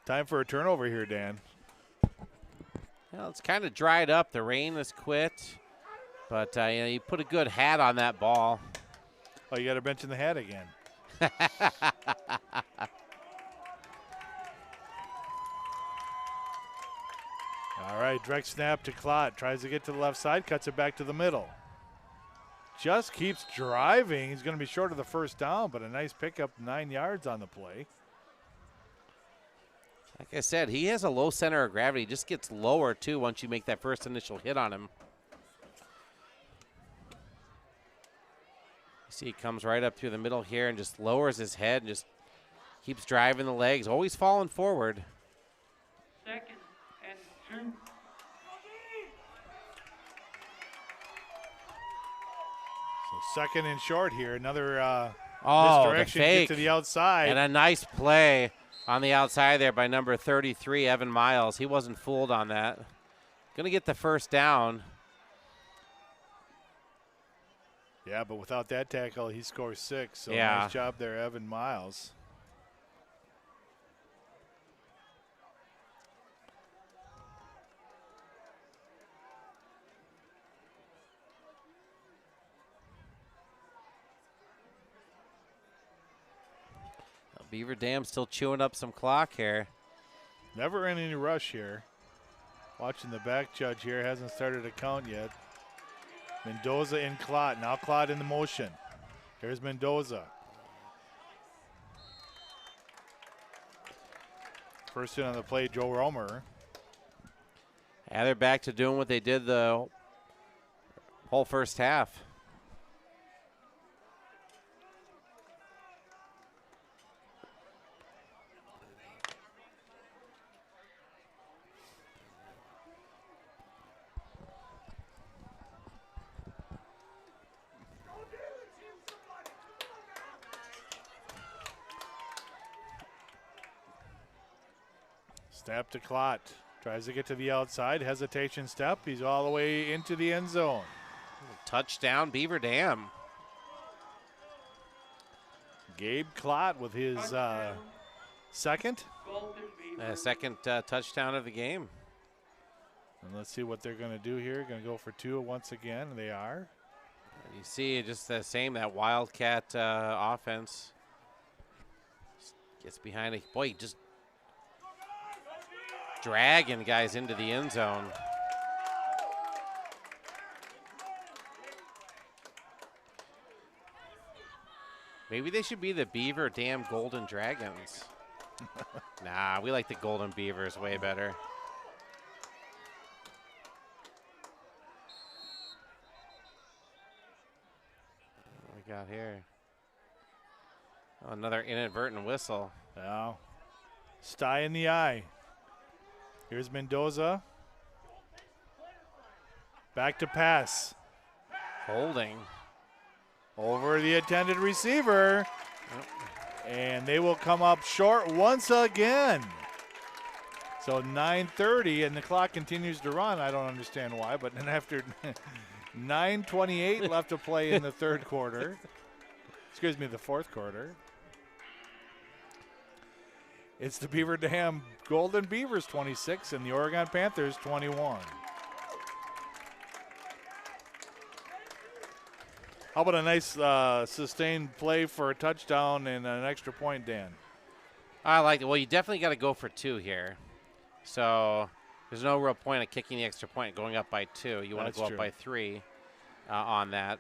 Time for a turnover here, Dan. Well, it's kind of dried up. The rain has quit. But, you put a good hat on that ball. Oh, you got to mention the hat again. All right, direct snap to Klott. Tries to get to the left side, cuts it back to the middle. Just keeps driving. He's going to be short of the first down, but a nice pickup, 9 yards on the play. Like I said, he has a low center of gravity. He just gets lower, too, once you make that first initial hit on him. You see he comes right up through the middle here and just lowers his head and just keeps driving the legs, always falling forward. 2nd and 2. So 2nd and short here. Another misdirection, get to the outside. And a nice play on the outside there by number 33, Evan Miles. He wasn't fooled on that. Going to get the first down. Yeah, but without that tackle, he scores 6. So yeah. Nice job there, Evan Miles. Beaver Dam still chewing up some clock here. Never in any rush here. Watching the back judge here, hasn't started a count yet. Mendoza in Klott. Now Klott in the motion. Here's Mendoza. First in on the play, Joe Romer. Yeah, they're back to doing what they did the whole first half. Snap to Klott. Tries to get to the outside. Hesitation step. He's all the way into the end zone. Touchdown, Beaver Dam. Gabe Klott with his second. Second touchdown of the game. And let's see what they're going to do here. Going to go for 2 once again. They are. And you see just the same, that Wildcat offense. Gets behind it. Boy, just dragging guys into the end zone. Maybe they should be the Beaver Dam Golden Dragons. Nah, we like the Golden Beavers way better. What we got here? Oh, another inadvertent whistle. Now, Sty in the eye. Here's Mendoza. Back to pass. Holding. Over the intended receiver. And they will come up short once again. So 9:30, and the clock continues to run. I don't understand why, but then after 9:28 left to play in the third quarter. Excuse me, the fourth quarter. It's the Beaver Dam Golden Beavers 26 and the Oregon Panthers 21. How about a nice sustained play for a touchdown and an extra point, Dan? I like it. Well, you definitely got to go for 2 here. So there's no real point of kicking the extra point going up by 2. You want to go up by 3 on that.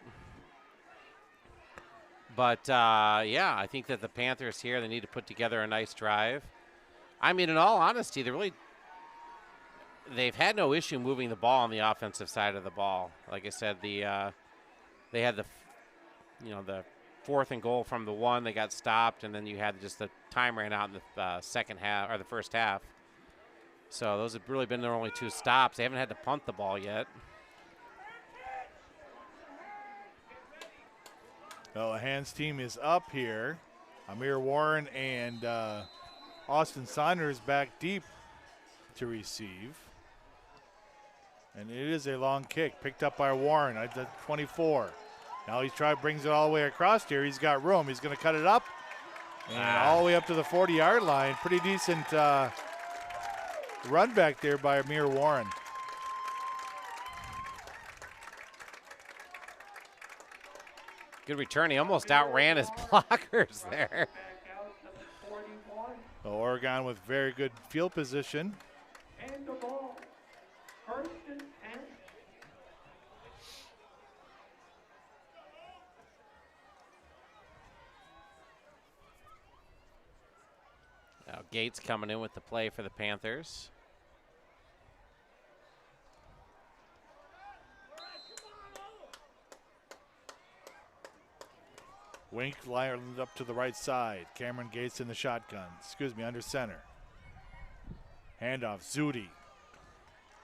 But, yeah, I think that the Panthers here, they need to put together a nice drive. I mean, in all honesty, they've had no issue moving the ball on the offensive side of the ball. Like I said, they had the 4th and goal from the 1. They got stopped, and then you had just the time ran out in the second half or the first half. So those have really been their only 2 stops. They haven't had to punt the ball yet. Well, the Hands team is up here. Amir Warren and Austin Saunders back deep to receive. And it is a long kick picked up by Warren at the 24. Now brings it all the way across here. He's got room. He's going to cut it up. And all the way up to the 40-yard line. Pretty decent run back there by Amir Warren. Good return. He almost outran his blockers there. So Oregon with very good field position. And the ball. First and 10. Now Gates coming in with the play for the Panthers. Wink lined up to the right side. Cameron Gates in the shotgun. Under center. Handoff, Zudi.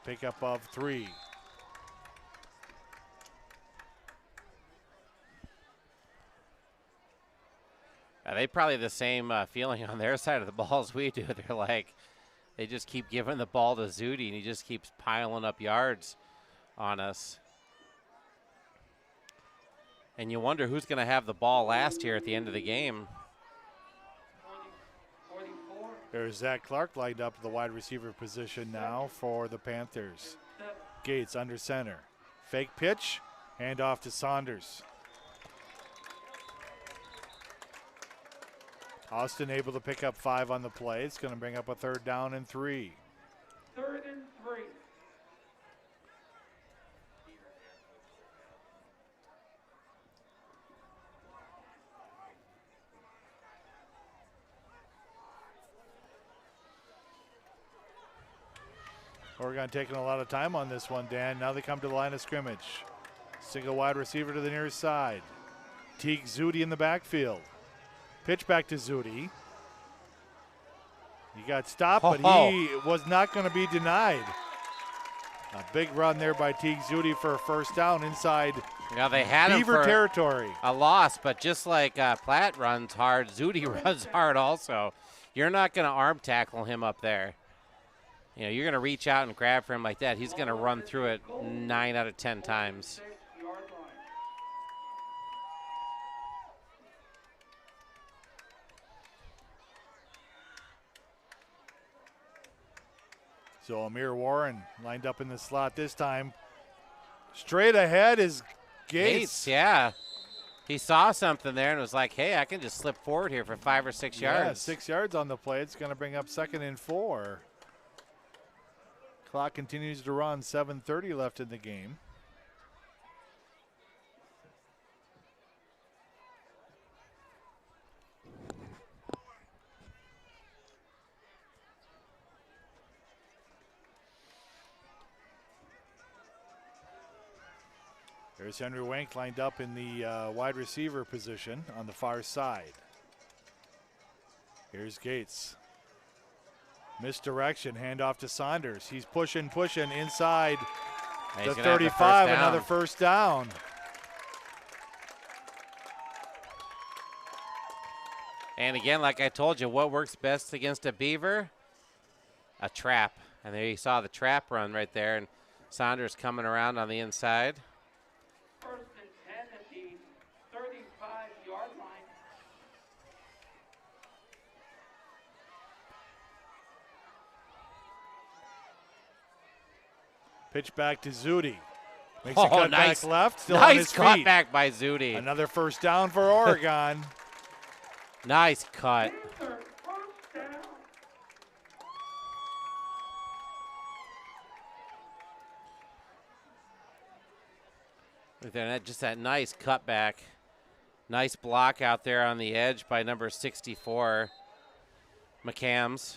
Pickup of 3. They probably have the same feeling on their side of the ball as we do. They're like, they just keep giving the ball to Zudi, and he just keeps piling up yards on us. And you wonder who's going to have the ball last here at the end of the game. There's Zach Clark lined up at the wide receiver position now for the Panthers. Gates under center. Fake pitch, handoff to Saunders. Austin able to pick up 5 on the play. It's going to bring up a 3rd down and 3. 3rd and 3. Oregon taking a lot of time on this one, Dan. Now they come to the line of scrimmage. Single wide receiver to the near side. Teague Zudi in the backfield. Pitch back to Zudi. He got stopped, but he was not going to be denied. A big run there by Teague Zudi for a 1st down inside they had Beaver him for territory. A loss, but just like Platt runs hard, Zudi runs hard also. You're not going to arm tackle him up there. You know, you're going to reach out and grab for him like that. He's going to run through it 9 out of 10 times. So Amir Warren lined up in the slot this time. Straight ahead is Gates. Yeah. He saw something there and was like, hey, I can just slip forward here for 5 or 6 yards. Yeah, 6 yards on the play. It's going to bring up 2nd and 4. Clock continues to run, 7:30 left in the game. There's Henry Wank lined up in the wide receiver position on the far side. Here's Gates. Misdirection, handoff to Saunders. He's pushing inside the 35, another first down. And again, like I told you, what works best against a Beaver? A trap. And there you saw the trap run right there, and Saunders coming around on the inside. First and 10 at the 35-yard line. Pitch back to Zudi. Makes a cut nice. back left, still on his feet. Nice cut back by Zudi. Another first down for Oregon. Nice cut. Look there, just that nice cutback. Nice block out there on the edge by number 64, McCams.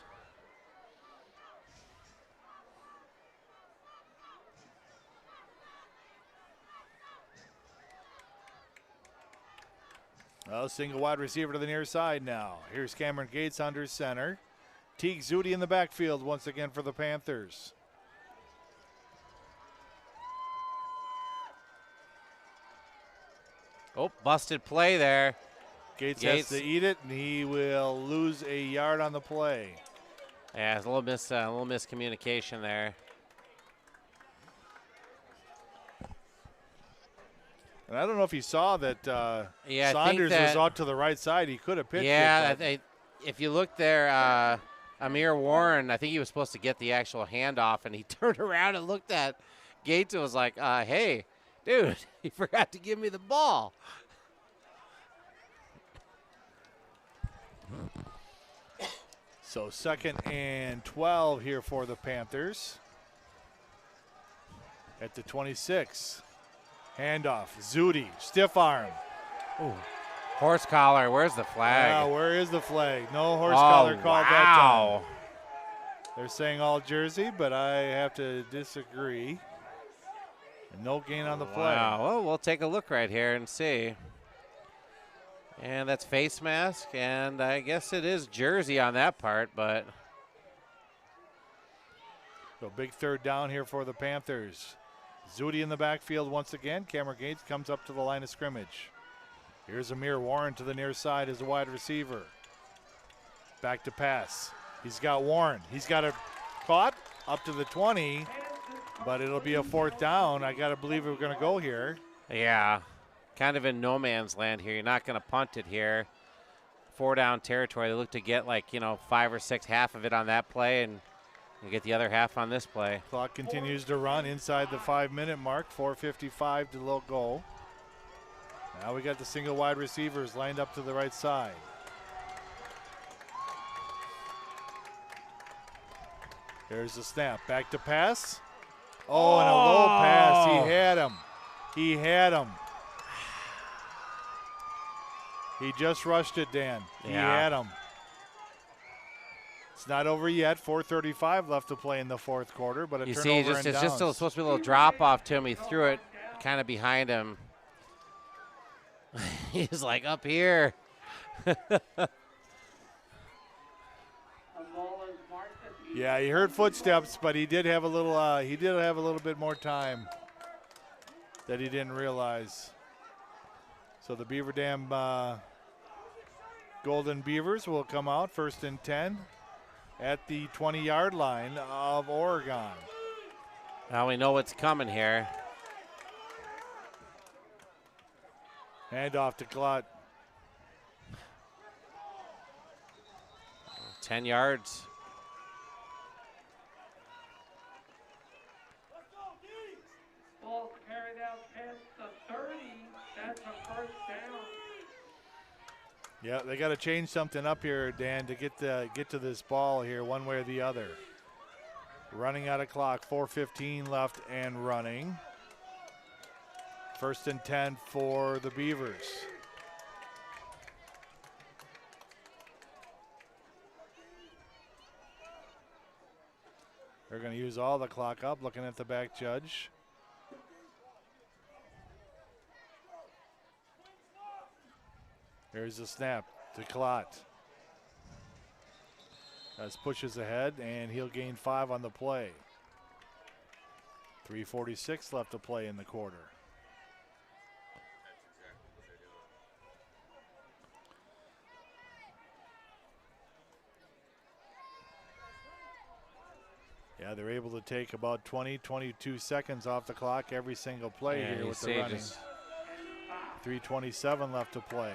Well, single wide receiver to the near side now. Here's Cameron Gates under center. Teague Zudi in the backfield once again for the Panthers. Oh, busted play there. Gates has to eat it, and he will lose a yard on the play. Yeah, it's a little miscommunication there. And I don't know if he saw that Yeah, Saunders was out to the right side. He could have pitched it. Yeah, if you look there, Amir Warren, I think he was supposed to get the actual handoff, and he turned around and looked at Gates and was like, hey, dude, he forgot to give me the ball. So 2nd and 12 here for the Panthers. At the 26. Handoff, Zudi, stiff arm. Ooh. Horse collar, where's the flag? Yeah, where is the flag? No horse collar called that time. They're saying all jersey, but I have to disagree. And no gain on the play. Wow, well, we'll take a look right here and see. And that's face mask, and I guess it is jersey on that part, but. So big third down here for the Panthers. Zudi in the backfield once again. Cameron Gates comes up to the line of scrimmage. Here's Amir Warren to the near side as a wide receiver. Back to pass. He's got Warren. He's got it caught up to the 20, but it'll be a 4th down. I got to believe we're going to go here. Yeah, kind of in no man's land here. You're not going to punt it here. 4 down territory. They look to get 5 or 6, half of it on that play, and you get the other half on this play. Clock continues to run inside the 5-minute mark. 4:55 to go. Now we got the single wide receivers lined up to the right side. There's the snap. Back to pass. Oh, and a low pass. He had him. He had him. He just rushed it, Dan. He had him. It's not over yet. 4:35 left to play in the 4th quarter, but you see, it's just supposed to be a little drop off to him. He threw it kind of behind him. He's like up here. Yeah, he heard footsteps, but he did have a little. He did have a little bit more time that he didn't realize. So the Beaver Dam Golden Beavers will come out 1st and 10 at the 20-yard line of Oregon. Now we know what's coming here. Handoff to Glut. 10 yards. Yeah, they got to change something up here, Dan, to get to this ball here one way or the other. Running out of clock, 4:15 left and running. 1st and 10 for the Beavers. They're going to use all the clock up, looking at the back judge. There's the snap to Klott. As pushes ahead, and he'll gain 5 on the play. 3:46 left to play in the quarter. Yeah, they're able to take about 20, 22 seconds off the clock every single play here with the running. 3:27 left to play.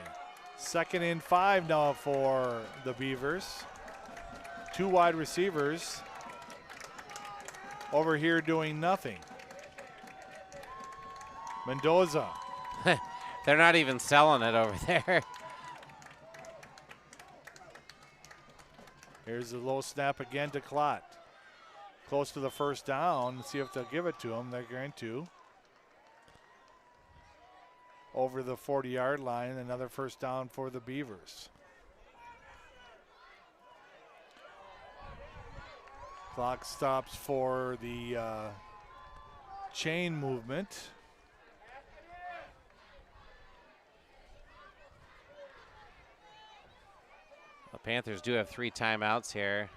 2nd and 5 now for the Beavers. 2 wide receivers over here doing nothing. Mendoza. They're not even selling it over there. Here's the low snap again to Klott. Close to the 1st down. Let's see if they'll give it to him. They're going to. Over the 40-yard line, another 1st down for the Beavers. Clock stops for the chain movement. The Panthers do have 3 timeouts here,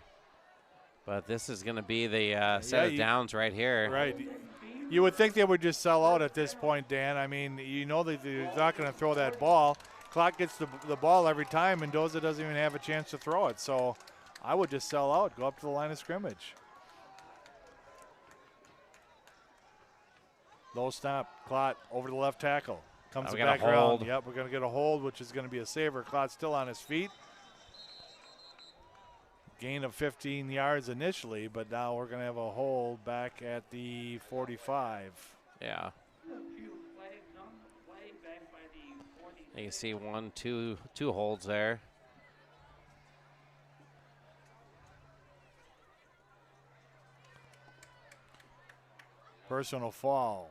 but this is going to be the set of downs right here. Right. You would think they would just sell out at this point, Dan. I mean, you know that they're not going to throw that ball. Clock gets the ball every time. Mendoza doesn't even have a chance to throw it. So I would just sell out, go up to the line of scrimmage. Low snap, Klott over the left tackle. Comes back around. Yep, we're going to get a hold, which is going to be a saver. Klott still on his feet. Gain of 15 yards initially, but now we're going to have a hold back at the 45. Yeah. You can see 1, 2 holds there. Personal foul.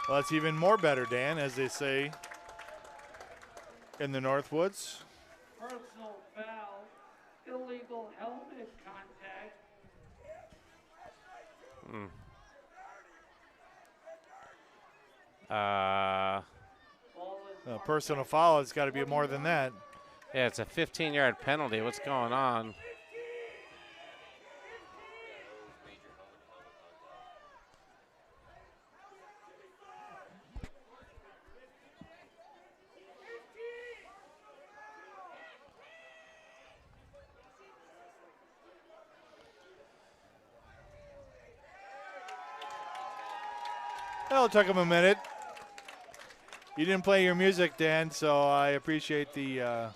Well, that's even more better, Dan, as they say in the Northwoods. Personal foul, illegal helmet contact. Personal foul, it's got to be more than that. Yeah, it's a 15-yard penalty. What's going on? Well, it took him a minute. You didn't play your music, Dan, so I appreciate the.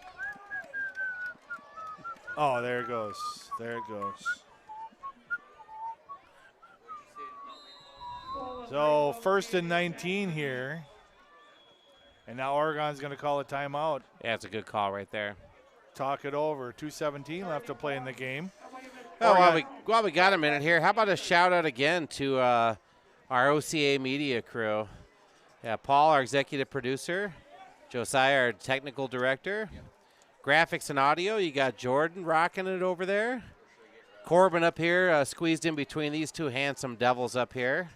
Oh, there it goes. There it goes. So 1st and 19 here. And now Oregon's going to call a timeout. Yeah, it's a good call right there. Talk it over. 2:17 left to play in the game. Oh, while we got a minute here, how about a shout out again to our OCA media crew? Yeah, Paul, our executive producer, Josiah, our technical director, graphics and audio. You got Jordan rocking it over there. Corbin up here, squeezed in between these two handsome devils up here.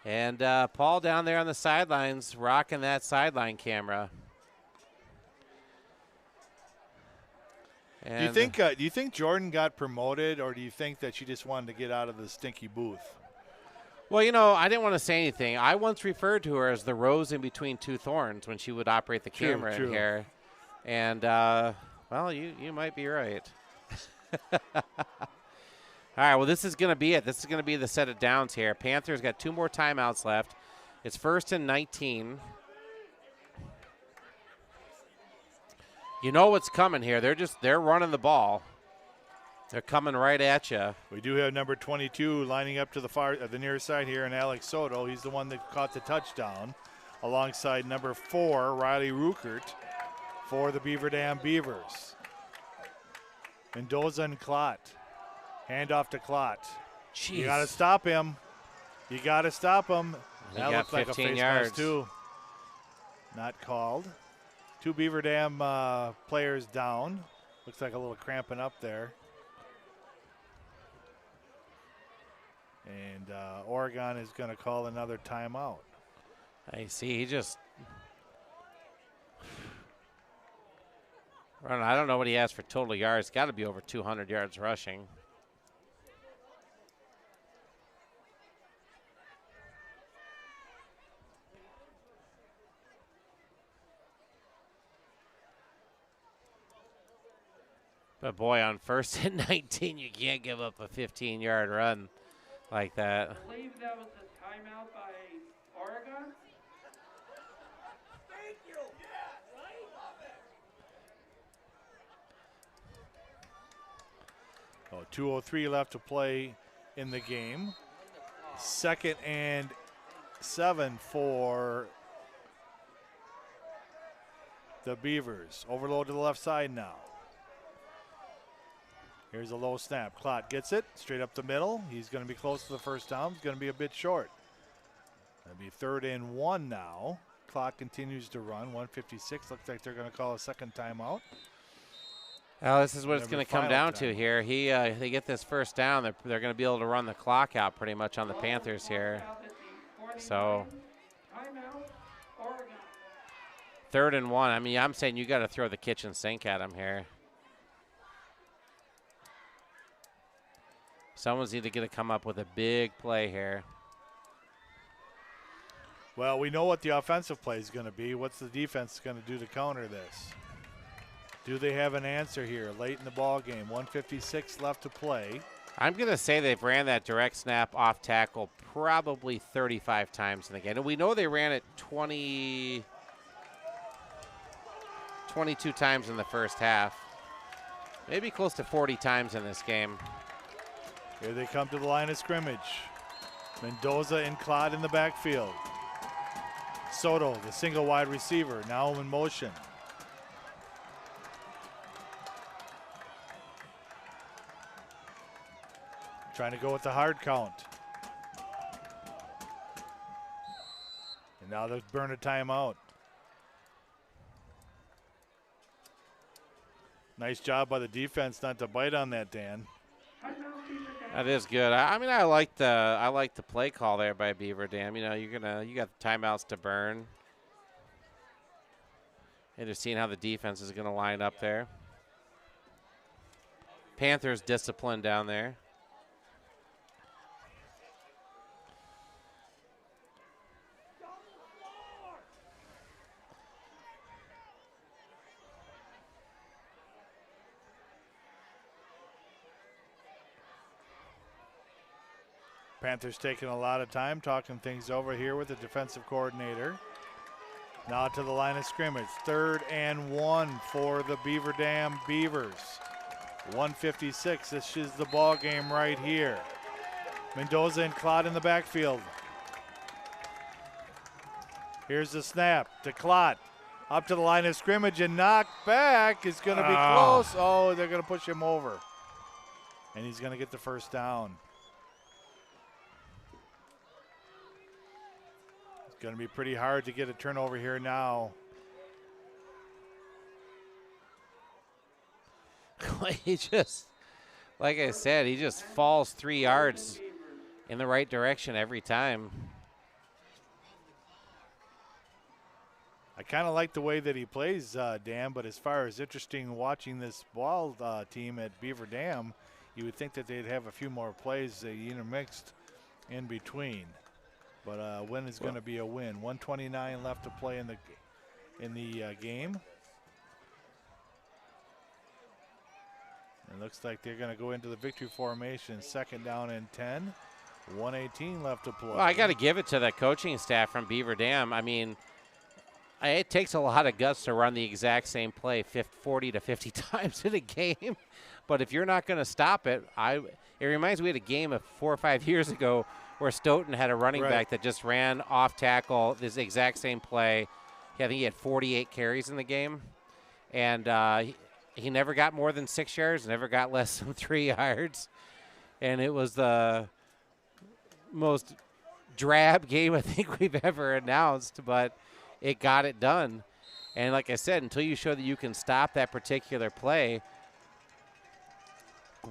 And Paul down there on the sidelines rocking that sideline camera. And do you think Jordan got promoted, or do you think that she just wanted to get out of the stinky booth? Well, you know, I didn't want to say anything. I once referred to her as the rose in between two thorns when she would operate the camera in here. And, well, you might be right. All right, well, this is going to be it. This is going to be the set of downs here. Panthers got 2 more timeouts left. It's 1st and 19. You know what's coming here. They're running the ball. They're coming right at you. We do have number 22 lining up to the near side here, and Alex Soto. He's the one that caught the touchdown. alongside number 4, Riley Ruckert, for the Beaver Dam Beavers. Mendoza and Klott. Hand off to Klott. Jeez. You got to stop him. You got to stop him. He That got looked like a 15 face yards. mask too. Not called. 2 Beaver Dam players down. Looks like a little cramping up there. And Oregon is going to call another timeout. I see. He just. I don't know what he has for total yards. Got to be over 200 yards rushing. But boy, on 1st and 19, you can't give up a 15-yard run like that. I believe that was a timeout by Oregon. Thank you. Oh, 2:03 left to play in the game. 2nd and 7 for the Beavers. Overload to the left side now. Here's a low snap. Klott gets it straight up the middle. He's going to be close to the first down. He's going to be a bit short. That'll be 3rd and 1 now. Clock continues to run. 1:56. Looks like they're going to call a second timeout. Well, this is what it's going to come down to here. They get this first down. They're going to be able to run the clock out pretty much on the Panthers here. So 3rd and 1. I mean, I'm saying you got to throw the kitchen sink at them here. Someone's either going to come up with a big play here. Well, we know what the offensive play is going to be. What's the defense going to do to counter this? Do they have an answer here late in the ball game? 1:56 left to play. I'm going to say they've ran that direct snap off tackle probably 35 times in the game. And we know they ran it 22 times in the first half. Maybe close to 40 times in this game. Here they come to the line of scrimmage. Mendoza and Klott in the backfield. Soto, the single wide receiver, now in motion. Trying to go with the hard count. And now they'll burn a timeout. Nice job by the defense not to bite on that, Dan. That is good. I mean, I like the play call there by Beaver Dam. You know, you got the timeouts to burn. And just seeing how the defense is going to line up there. Panthers disciplined down there. Panthers taking a lot of time talking things over here with the defensive coordinator. Now to the line of scrimmage. 3rd and 1 for the Beaver Dam Beavers. 1:56. This is the ball game right here. Mendoza and Klott in the backfield. Here's the snap to Klott. Up to the line of scrimmage and knocked back. Is going to be close. Oh, they're going to push him over. And he's going to get the first down. Going to be pretty hard to get a turnover here now. He just, like I said, he just falls 3 yards in the right direction every time. I kind of like the way that he plays, Dan, but as far as interesting watching this ball team at Beaver Dam, you would think that they'd have a few more plays intermixed in between. But a win is going to be a win. 1:29 left to play in the game. It looks like they're going to go into the victory formation. 2nd down and 10. 1:18 left to play. Well, I got to give it to the coaching staff from Beaver Dam. I mean, it takes a lot of guts to run the exact same play 40 to 50 times in a game. But if you're not going to stop it, it reminds me of a game of 4 or 5 years ago where Stoughton had a running Right. back that just ran off tackle this exact same play. I think he had 48 carries in the game, and he never got more than 6 yards, never got less than 3 yards, and it was the most drab game I think we've ever announced, but it got it done. And like I said, until you show that you can stop that particular play,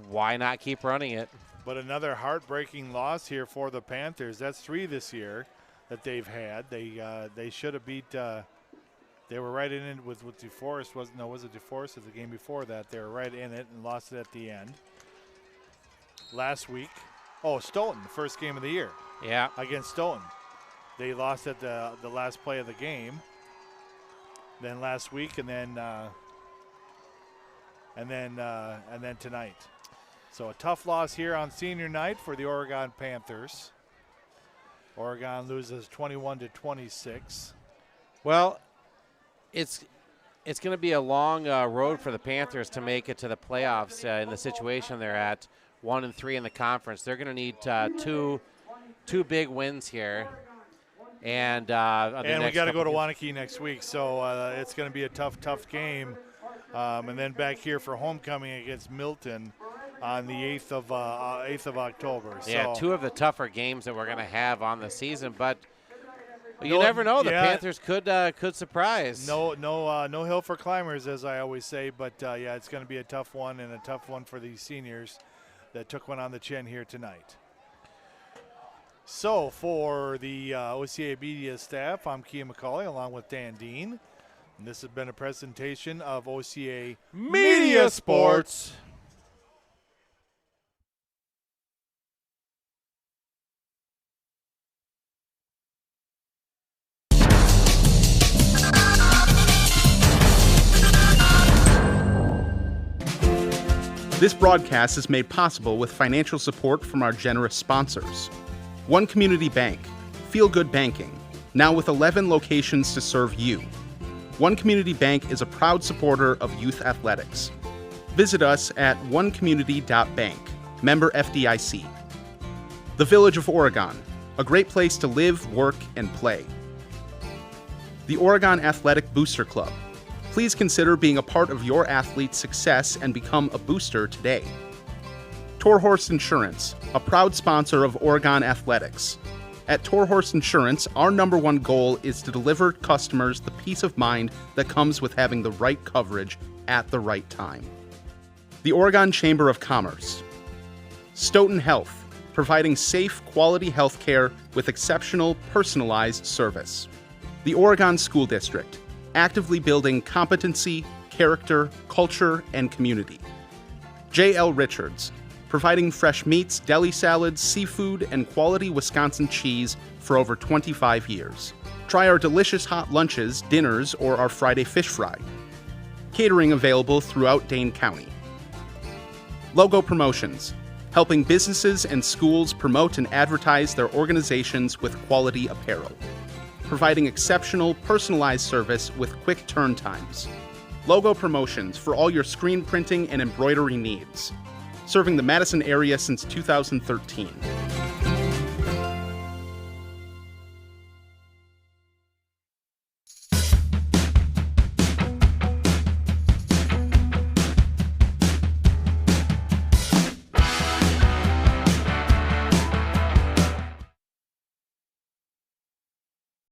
why not keep running it? But another heartbreaking loss here for the Panthers. That's 3 this year that they've had. They should have beat. They were right in it with DeForest. Was it DeForest? It was the game before that. They were right in it and lost it at the end. Last week, Stoughton, the first game of the year. Yeah, against Stoughton, they lost at the last play of the game. Then last week, and then tonight. So a tough loss here on senior night for the Oregon Panthers. Oregon loses 21-26. Well, it's going to be a long road for the Panthers to make it to the playoffs in the situation they're at, 1-3 in the conference. They're going to need two big wins here. And we got to go to Waunakee next week, so it's going to be a tough game. And then back here for homecoming against Milton on the 8th of October. Yeah, 2 of the tougher games that we're going to have on the season, but you never know. The Panthers could surprise. No hill for climbers, as I always say, but it's going to be a tough one, and a tough one for these seniors that took one on the chin here tonight. So for the OCA Media staff, I'm Kia McCauley along with Dan Dean. And this has been a presentation of OCA Media Sports. This broadcast is made possible with financial support from our generous sponsors. One Community Bank, Feel Good Banking, now with 11 locations to serve you. One Community Bank is a proud supporter of youth athletics. Visit us at onecommunity.bank, member FDIC. The Village of Oregon, a great place to live, work, and play. The Oregon Athletic Booster Club. Please consider being a part of your athlete's success and become a booster today. Torhorse Insurance, a proud sponsor of Oregon Athletics. At Torhorse Insurance, our #1 goal is to deliver customers the peace of mind that comes with having the right coverage at the right time. The Oregon Chamber of Commerce. Stoughton Health, providing safe, quality health care with exceptional, personalized service. The Oregon School District, actively building competency, character, culture, and community. J.L. Richards, providing fresh meats, deli salads, seafood, and quality Wisconsin cheese for over 25 years. Try our delicious hot lunches, dinners, or our Friday fish fry. Catering available throughout Dane County. Logo Promotions, helping businesses and schools promote and advertise their organizations with quality apparel. Providing exceptional, personalized service with quick turn times. Logo Promotions for all your screen printing and embroidery needs. Serving the Madison area since 2013.